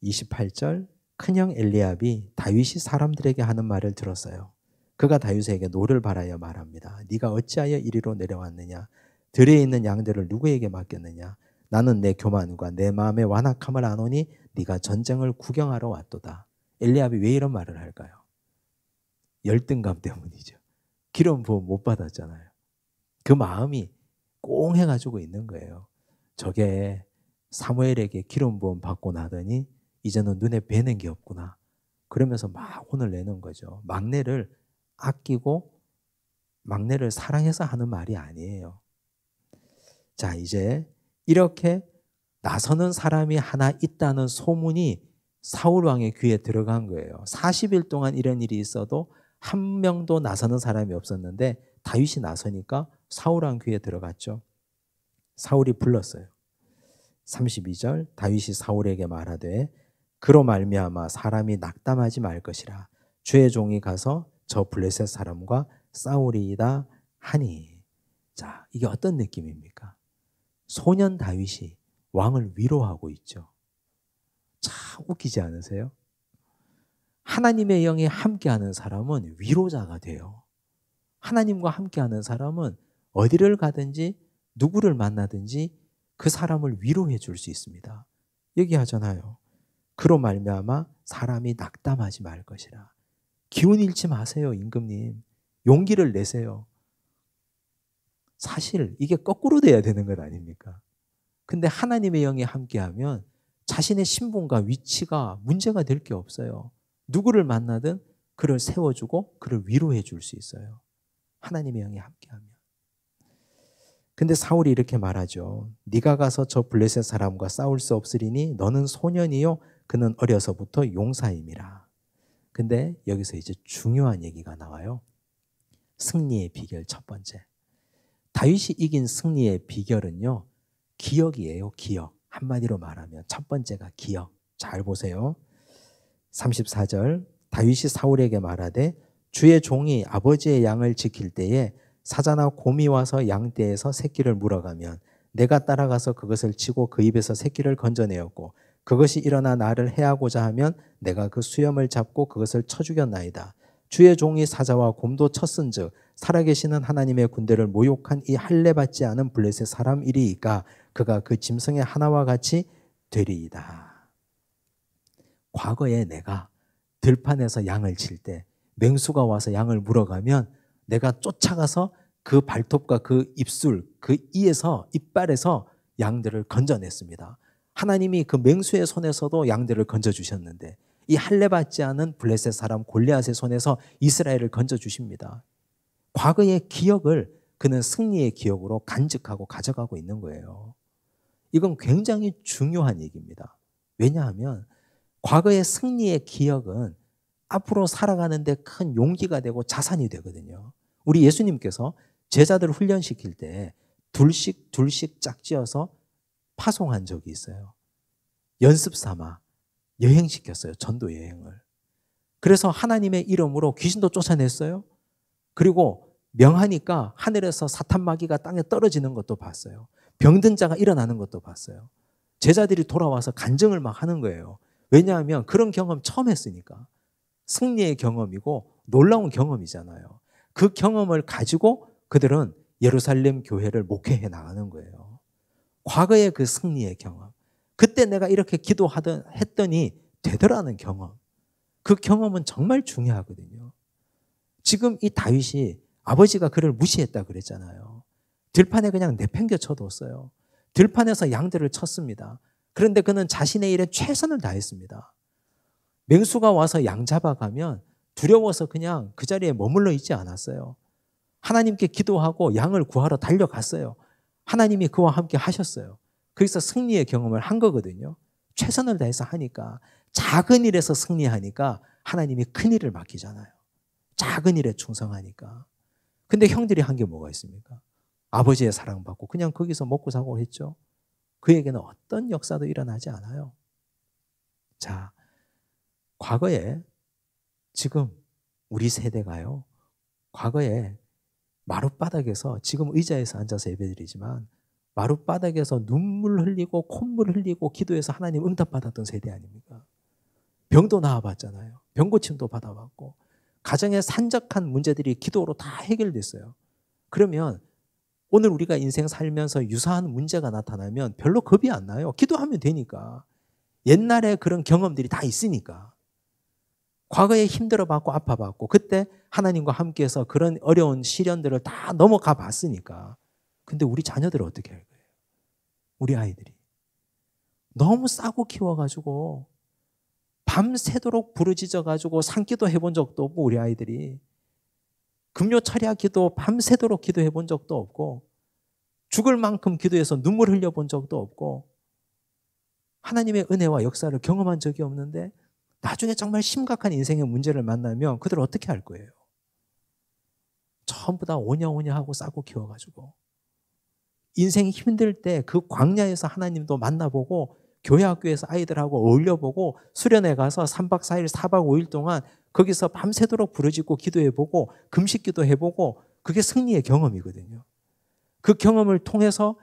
28절 큰형 엘리압이 다윗이 사람들에게 하는 말을 들었어요. 그가 다윗에게 노를 바라여 말합니다. 네가 어찌하여 이리로 내려왔느냐? 들에 있는 양들을 누구에게 맡겼느냐? 나는 내 교만과 내 마음의 완악함을 아노니 네가 전쟁을 구경하러 왔도다. 엘리압이 왜 이런 말을 할까요? 열등감 때문이죠. 기름 부음 못 받았잖아요. 그 마음이 꽁해가지고 있는 거예요. 저게 사무엘에게 기름 부음 받고 나더니 이제는 눈에 뵈는 게 없구나. 그러면서 막 혼을 내는 거죠. 막내를 아끼고 막내를 사랑해서 하는 말이 아니에요. 자, 이제 이렇게 나서는 사람이 하나 있다는 소문이 사울 왕의 귀에 들어간 거예요. 40일 동안 이런 일이 있어도 한 명도 나서는 사람이 없었는데 다윗이 나서니까 사울 왕 귀에 들어갔죠. 사울이 불렀어요. 32절 다윗이 사울에게 말하되 그로 말미암아 사람이 낙담하지 말 것이라. 주의 종이 가서 저 블레셋 사람과 싸우리이다 하니. 자, 이게 어떤 느낌입니까? 소년 다윗이 왕을 위로하고 있죠. 참 웃기지 않으세요? 하나님의 영이 함께하는 사람은 위로자가 돼요. 하나님과 함께하는 사람은 어디를 가든지 누구를 만나든지 그 사람을 위로해 줄 수 있습니다. 얘기하잖아요. 그로 말미암아 사람이 낙담하지 말 것이라. 기운 잃지 마세요, 임금님. 용기를 내세요. 사실 이게 거꾸로 돼야 되는 것 아닙니까? 근데 하나님의 영이 함께하면 자신의 신분과 위치가 문제가 될 게 없어요. 누구를 만나든 그를 세워주고 그를 위로해 줄 수 있어요. 하나님의 영이 함께하면. 근데 사울이 이렇게 말하죠. 네가 가서 저 블레셋 사람과 싸울 수 없으리니 너는 소년이요 그는 어려서부터 용사임이라. 근데 여기서 이제 중요한 얘기가 나와요. 승리의 비결 첫 번째. 다윗이 이긴 승리의 비결은요. 기억이에요. 기억. 한마디로 말하면 첫 번째가 기억. 잘 보세요. 34절 다윗이 사울에게 말하되 주의 종이 아버지의 양을 지킬 때에 사자나 곰이 와서 양떼에서 새끼를 물어가면 내가 따라가서 그것을 치고 그 입에서 새끼를 건져내었고 그것이 일어나 나를 해하고자 하면 내가 그 수염을 잡고 그것을 쳐 죽였나이다. 주의 종이 사자와 곰도 쳤은즉 살아계시는 하나님의 군대를 모욕한 이 할례 받지 않은 블레셋 사람이리이까 그가 그 짐승의 하나와 같이 되리이다. 과거에 내가 들판에서 양을 칠 때 맹수가 와서 양을 물어가면 내가 쫓아가서 그 발톱과 그 입술, 그 이빨에서 양들을 건져냈습니다. 하나님이 그 맹수의 손에서도 양들을 건져주셨는데 이 할례 받지 않은 블레셋 사람 골리앗의 손에서 이스라엘을 건져주십니다. 과거의 기억을 그는 승리의 기억으로 간직하고 가져가고 있는 거예요. 이건 굉장히 중요한 얘기입니다. 왜냐하면 과거의 승리의 기억은 앞으로 살아가는데 큰 용기가 되고 자산이 되거든요. 우리 예수님께서 제자들을 훈련시킬 때 둘씩 짝지어서 파송한 적이 있어요. 연습 삼아 여행시켰어요. 전도 여행을. 그래서 하나님의 이름으로 귀신도 쫓아냈어요. 그리고 명하니까 하늘에서 사탄 마귀가 땅에 떨어지는 것도 봤어요. 병든 자가 일어나는 것도 봤어요. 제자들이 돌아와서 간증을 막 하는 거예요. 왜냐하면 그런 경험 처음 했으니까. 승리의 경험이고 놀라운 경험이잖아요. 그 경험을 가지고 그들은 예루살렘 교회를 목회해 나가는 거예요. 과거의 그 승리의 경험. 그때 내가 이렇게 했더니 되더라는 경험. 그 경험은 정말 중요하거든요. 지금 이 다윗이 아버지가 그를 무시했다 그랬잖아요. 들판에 그냥 내팽겨 쳐뒀어요. 들판에서 양들을 쳤습니다. 그런데 그는 자신의 일에 최선을 다했습니다. 맹수가 와서 양 잡아가면 두려워서 그냥 그 자리에 머물러 있지 않았어요. 하나님께 기도하고 양을 구하러 달려갔어요. 하나님이 그와 함께 하셨어요. 거기서 승리의 경험을 한 거거든요. 최선을 다해서 하니까, 작은 일에서 승리하니까 하나님이 큰 일을 맡기잖아요. 작은 일에 충성하니까. 근데 형들이 한 게 뭐가 있습니까? 아버지의 사랑받고 그냥 거기서 먹고 사고 했죠. 그에게는 어떤 역사도 일어나지 않아요. 자, 과거에 지금 우리 세대가요, 과거에 마룻바닥에서, 지금 의자에서 앉아서 예배드리지만 마룻바닥에서 눈물 흘리고 콧물 흘리고 기도해서 하나님 응답받았던 세대 아닙니까? 병도 나아봤잖아요. 병고침도 받아봤고 가정의 산적한 문제들이 기도로 다 해결됐어요. 그러면 오늘 우리가 인생 살면서 유사한 문제가 나타나면 별로 겁이 안 나요. 기도하면 되니까. 옛날에 그런 경험들이 다 있으니까. 과거에 힘들어봤고 아파봤고 그때 하나님과 함께해서 그런 어려운 시련들을 다 넘어가 봤으니까. 근데 우리 자녀들은 어떻게 할 거예요? 우리 아이들이 너무 싸고 키워가지고 밤새도록 부르짖어가지고 산기도 해본 적도 없고, 우리 아이들이 금요 철야 기도 밤새도록 기도해 본 적도 없고, 죽을 만큼 기도해서 눈물 흘려본 적도 없고, 하나님의 은혜와 역사를 경험한 적이 없는데 나중에 정말 심각한 인생의 문제를 만나면 그들 어떻게 할 거예요? 전부 다 오냐오냐 하고 싸고 키워가지고 인생이 힘들 때 그 광야에서 하나님도 만나보고 교회 학교에서 아이들하고 어울려보고 수련회 가서 3박 4일 4박 5일 동안 거기서 밤새도록 부르짖고 기도해보고 금식 기도해보고, 그게 승리의 경험이거든요. 그 경험을 통해서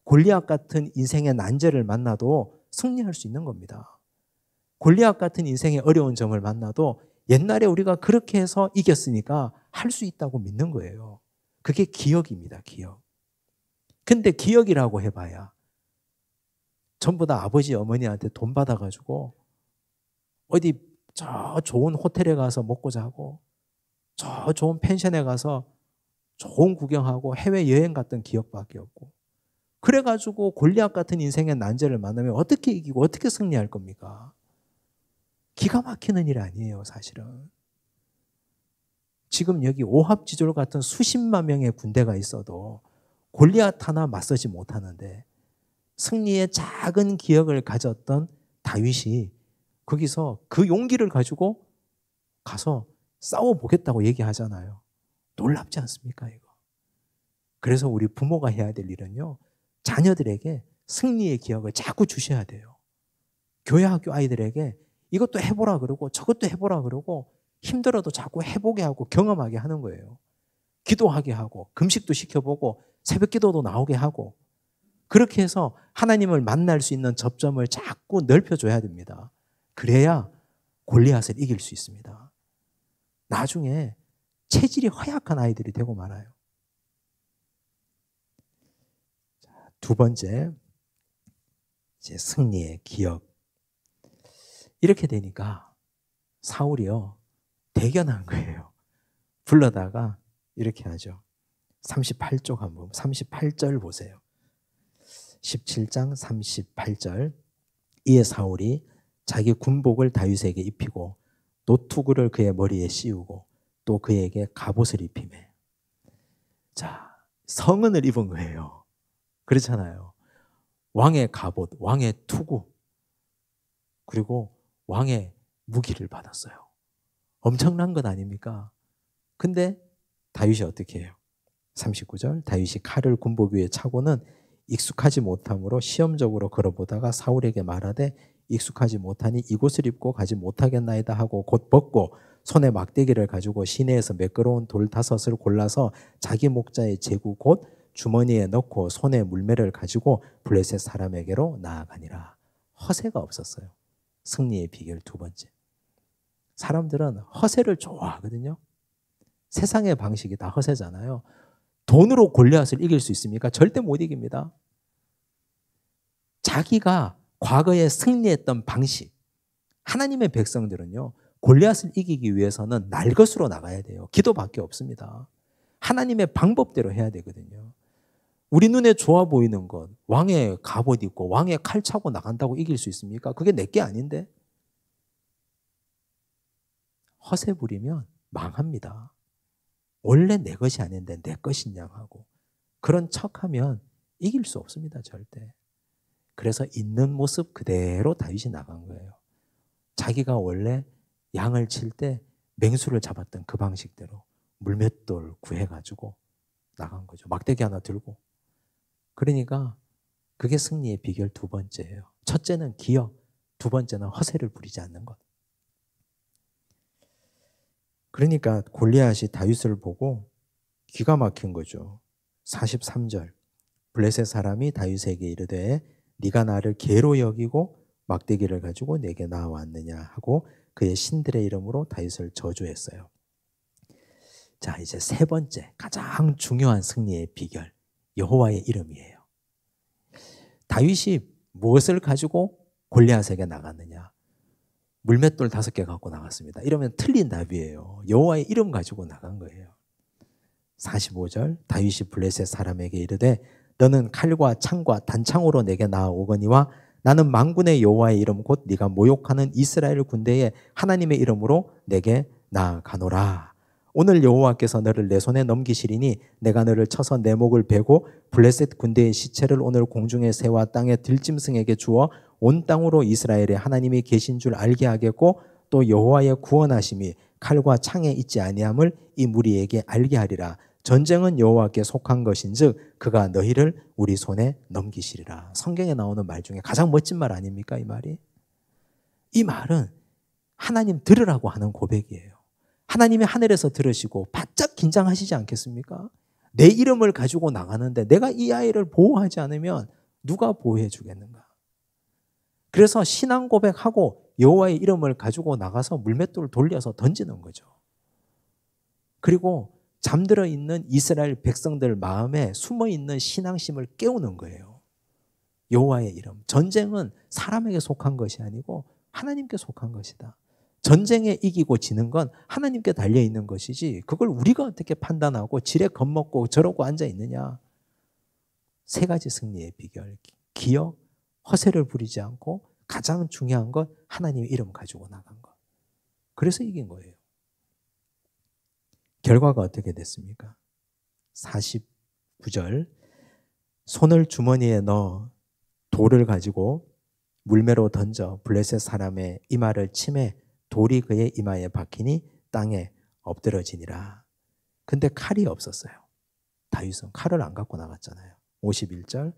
골리앗 같은 인생의 난제를 만나도 승리할 수 있는 겁니다. 골리앗 같은 인생의 어려운 점을 만나도 옛날에 우리가 그렇게 해서 이겼으니까 할 수 있다고 믿는 거예요. 그게 기억입니다. 기억. 근데 기억이라고 해봐야 전부 다 아버지 어머니한테 돈 받아가지고 어디 저 좋은 호텔에 가서 먹고 자고 저 좋은 펜션에 가서 좋은 구경하고 해외여행 갔던 기억밖에 없고, 그래가지고 골리앗 같은 인생의 난제를 만나면 어떻게 이기고 어떻게 승리할 겁니까? 기가 막히는 일 아니에요, 사실은. 지금 여기 오합지졸 같은 수십만 명의 군대가 있어도 골리앗 하나 맞서지 못하는데, 승리의 작은 기억을 가졌던 다윗이 거기서 그 용기를 가지고 가서 싸워보겠다고 얘기하잖아요. 놀랍지 않습니까, 이거? 그래서 우리 부모가 해야 될 일은요, 자녀들에게 승리의 기억을 자꾸 주셔야 돼요. 교회 학교 아이들에게 이것도 해보라 그러고 저것도 해보라 그러고 힘들어도 자꾸 해보게 하고 경험하게 하는 거예요. 기도하게 하고 금식도 시켜보고 새벽 기도도 나오게 하고, 그렇게 해서 하나님을 만날 수 있는 접점을 자꾸 넓혀줘야 됩니다. 그래야 골리앗을 이길 수 있습니다. 나중에 체질이 허약한 아이들이 되고 말아요. 두 번째, 이제 승리의 기억. 이렇게 되니까 사울이요, 대견한 거예요. 불러다가 이렇게 하죠. 38쪽 한번, 38절 보세요. 17장 38절. 이에 사울이 자기 군복을 다윗에게 입히고 노투구를 그의 머리에 씌우고 또 그에게 갑옷을 입히매. 자, 성은을 입은 거예요. 그렇잖아요. 왕의 갑옷, 왕의 투구, 그리고 왕의 무기를 받았어요. 엄청난 것 아닙니까? 근데 다윗이 어떻게 해요? 39절 다윗이 칼을 군복 위에 차고는 익숙하지 못함으로 시험적으로 걸어보다가 사울에게 말하되 익숙하지 못하니 이곳을 입고 가지 못하겠나이다 하고 곧 벗고 손에 막대기를 가지고 시내에서 매끄러운 돌 5을 골라서 자기 목자의 제구 곧 주머니에 넣고 손에 물매를 가지고 블레셋 사람에게로 나아가니라. 허세가 없었어요. 승리의 비결 두 번째. 사람들은 허세를 좋아하거든요. 세상의 방식이 다 허세잖아요. 돈으로 골리앗을 이길 수 있습니까? 절대 못 이깁니다. 자기가 과거에 승리했던 방식. 하나님의 백성들은요, 골리앗을 이기기 위해서는 날것으로 나가야 돼요. 기도밖에 없습니다. 하나님의 방법대로 해야 되거든요. 우리 눈에 좋아 보이는 것, 왕의 갑옷 입고 왕의 칼 차고 나간다고 이길 수 있습니까? 그게 내게 아닌데? 허세 부리면 망합니다. 원래 내 것이 아닌데 내 것인 양 하고 그런 척하면 이길 수 없습니다. 절대. 그래서 있는 모습 그대로 다윗이 나간 거예요. 자기가 원래 양을 칠 때 맹수를 잡았던 그 방식대로 물맷돌 구해가지고 나간 거죠. 막대기 하나 들고. 그러니까 그게 승리의 비결 두 번째예요. 첫째는 기억, 두 번째는 허세를 부리지 않는 것. 그러니까 골리앗이 다윗을 보고 기가 막힌 거죠. 43절 블레셋 사람이 다윗에게 이르되 네가 나를 개로 여기고 막대기를 가지고 내게 나왔느냐 하고 그의 신들의 이름으로 다윗을 저주했어요. 자, 이제 세 번째 가장 중요한 승리의 비결, 여호와의 이름이에요. 다윗이 무엇을 가지고 골리앗에게 나갔느냐? 물맷돌 5개 갖고 나갔습니다. 이러면 틀린 답이에요. 여호와의 이름 가지고 나간 거예요. 45절 다윗이 블레셋 사람에게 이르되 너는 칼과 창과 단창으로 내게 나아오거니와 나는 만군의 여호와의 이름 곧 네가 모욕하는 이스라엘 군대의 하나님의 이름으로 내게 나아가노라. 오늘 여호와께서 너를 내 손에 넘기시리니 내가 너를 쳐서 내 목을 베고 블레셋 군대의 시체를 오늘 공중의 새와 땅의 들짐승에게 주어 온 땅으로 이스라엘의 하나님이 계신 줄 알게 하겠고 또 여호와의 구원하심이 칼과 창에 있지 아니함을 이 무리에게 알게 하리라. 전쟁은 여호와께 속한 것인즉 그가 너희를 우리 손에 넘기시리라. 성경에 나오는 말 중에 가장 멋진 말 아닙니까? 이 말이. 이 말은 하나님 들으라고 하는 고백이에요. 하나님이 하늘에서 들으시고 바짝 긴장하시지 않겠습니까? 내 이름을 가지고 나가는데 내가 이 아이를 보호하지 않으면 누가 보호해 주겠는가? 그래서 신앙 고백하고 여호와의 이름을 가지고 나가서 물맷돌을 돌려서 던지는 거죠. 그리고 잠들어 있는 이스라엘 백성들 마음에 숨어 있는 신앙심을 깨우는 거예요. 여호와의 이름. 전쟁은 사람에게 속한 것이 아니고 하나님께 속한 것이다. 전쟁에 이기고 지는 건 하나님께 달려있는 것이지 그걸 우리가 어떻게 판단하고 지레 겁먹고 저러고 앉아 있느냐. 세 가지 승리의 비결. 기억, 허세를 부리지 않고 가장 중요한 건 하나님의 이름 가지고 나간 것. 그래서 이긴 거예요. 결과가 어떻게 됐습니까? 49절 손을 주머니에 넣어 돌을 가지고 물매로 던져 블레셋 사람의 이마를 치매 돌이 그의 이마에 박히니 땅에 엎드러지니라. 근데 칼이 없었어요. 다윗은 칼을 안 갖고 나갔잖아요. 51절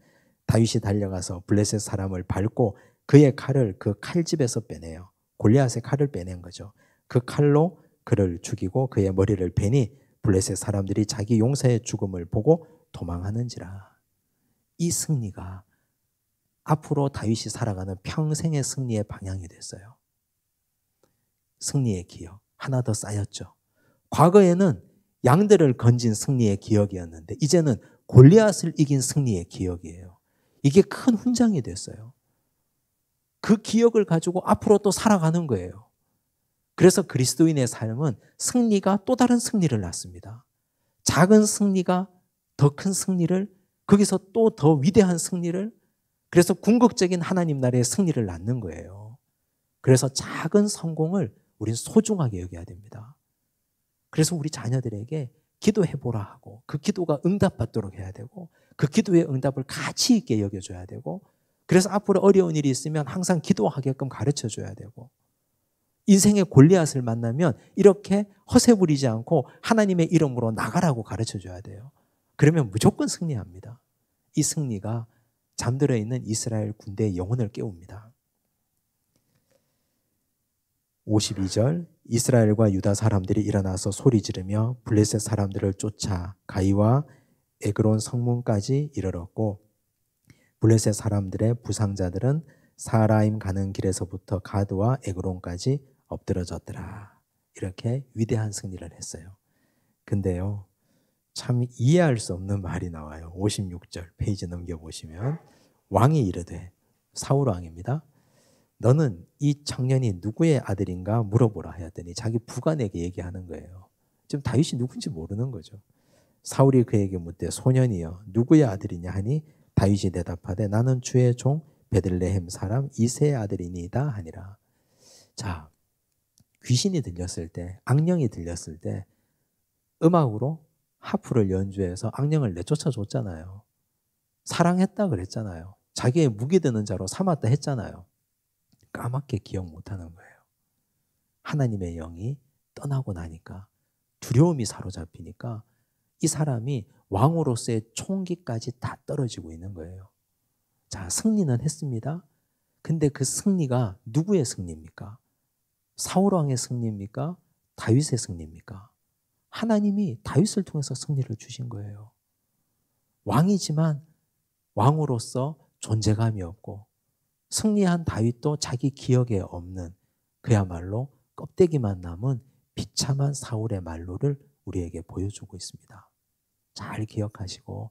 다윗이 달려가서 블레셋 사람을 밟고 그의 칼을 그 칼집에서 빼내요. 골리앗의 칼을 빼낸 거죠. 그 칼로 그를 죽이고 그의 머리를 베니 블레셋 사람들이 자기 용사의 죽음을 보고 도망하는지라. 이 승리가 앞으로 다윗이 살아가는 평생의 승리의 방향이 됐어요. 승리의 기억 하나 더 쌓였죠. 과거에는 양들을 건진 승리의 기억이었는데 이제는 골리앗을 이긴 승리의 기억이에요. 이게 큰 훈장이 됐어요. 그 기억을 가지고 앞으로 또 살아가는 거예요. 그래서 그리스도인의 삶은 승리가 또 다른 승리를 낳습니다. 작은 승리가 더 큰 승리를, 거기서 또 더 위대한 승리를, 그래서 궁극적인 하나님 나라의 승리를 낳는 거예요. 그래서 작은 성공을 우린 소중하게 여겨야 됩니다. 그래서 우리 자녀들에게 기도해보라 하고 그 기도가 응답받도록 해야 되고 그 기도의 응답을 가치 있게 여겨줘야 되고 그래서 앞으로 어려운 일이 있으면 항상 기도하게끔 가르쳐줘야 되고 인생의 골리앗을 만나면 이렇게 허세 부리지 않고 하나님의 이름으로 나가라고 가르쳐줘야 돼요. 그러면 무조건 승리합니다. 이 승리가 잠들어 있는 이스라엘 군대의 영혼을 깨웁니다. 52절 이스라엘과 유다 사람들이 일어나서 소리 지르며 블레셋 사람들을 쫓아 가이와 에그론 성문까지 이르렀고 블레셋 사람들의 부상자들은 사라임 가는 길에서부터 가드와 에그론까지 엎드러졌더라. 이렇게 위대한 승리를 했어요. 근데요, 참 이해할 수 없는 말이 나와요. 56절 페이지 넘겨보시면 왕이 이르되, 사울 왕입니다. 너는 이 청년이 누구의 아들인가 물어보라 하였더니 자기 부관에게 얘기하는 거예요. 지금 다윗이 누군지 모르는 거죠. 사울이 그에게 묻되 소년이여 누구의 아들이냐 하니 다윗이 대답하되 나는 주의 종 베들레헴 사람 이새의 아들이니이다 하니라. 자, 귀신이 들렸을 때, 악령이 들렸을 때 음악으로 하프를 연주해서 악령을 내쫓아 줬잖아요. 사랑했다 그랬잖아요. 자기의 무기 드는 자로 삼았다 했잖아요. 까맣게 기억 못하는 거예요. 하나님의 영이 떠나고 나니까 두려움이 사로잡히니까 이 사람이 왕으로서의 총기까지 다 떨어지고 있는 거예요. 자, 승리는 했습니다. 근데 그 승리가 누구의 승리입니까? 사울 왕의 승리입니까? 다윗의 승리입니까? 하나님이 다윗을 통해서 승리를 주신 거예요. 왕이지만 왕으로서 존재감이 없고 승리한 다윗도 자기 기억에 없는 그야말로 껍데기만 남은 비참한 사울의 말로를 우리에게 보여주고 있습니다. 잘 기억하시고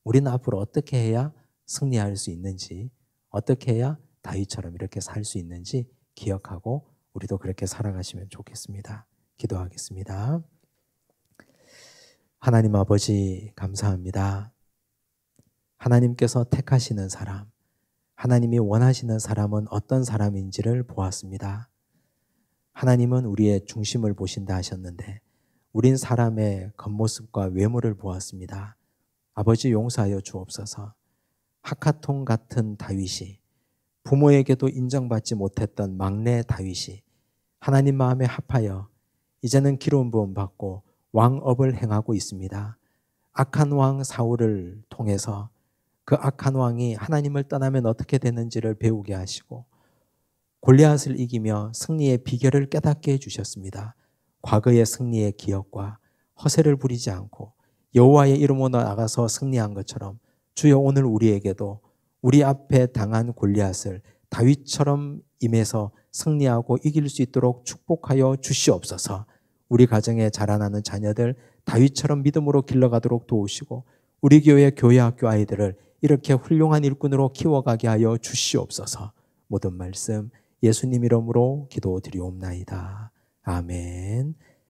우리는 앞으로 어떻게 해야 승리할 수 있는지, 어떻게 해야 다윗처럼 이렇게 살 수 있는지 기억하고 우리도 그렇게 살아가시면 좋겠습니다. 기도하겠습니다. 하나님 아버지 감사합니다. 하나님께서 택하시는 사람, 하나님이 원하시는 사람은 어떤 사람인지를 보았습니다. 하나님은 우리의 중심을 보신다 하셨는데 우린 사람의 겉모습과 외모를 보았습니다. 아버지 용서하여 주옵소서. 하카톤 같은 다윗이, 부모에게도 인정받지 못했던 막내 다윗이 하나님 마음에 합하여 이제는 기름 부음 받고 왕업을 행하고 있습니다. 악한 왕 사울을 통해서 그 악한 왕이 하나님을 떠나면 어떻게 되는지를 배우게 하시고 골리앗을 이기며 승리의 비결을 깨닫게 해주셨습니다. 과거의 승리의 기억과 허세를 부리지 않고 여호와의 이름으로 나가서 승리한 것처럼 주여 오늘 우리에게도 우리 앞에 당한 골리앗을 다윗처럼 임해서 승리하고 이길 수 있도록 축복하여 주시옵소서. 우리 가정에 자라나는 자녀들 다윗처럼 믿음으로 길러가도록 도우시고 우리 교회 학교 아이들을 이렇게 훌륭한 일꾼으로 키워가게 하여 주시옵소서. 모든 말씀 예수님 이름으로 기도드리옵나이다. 아멘.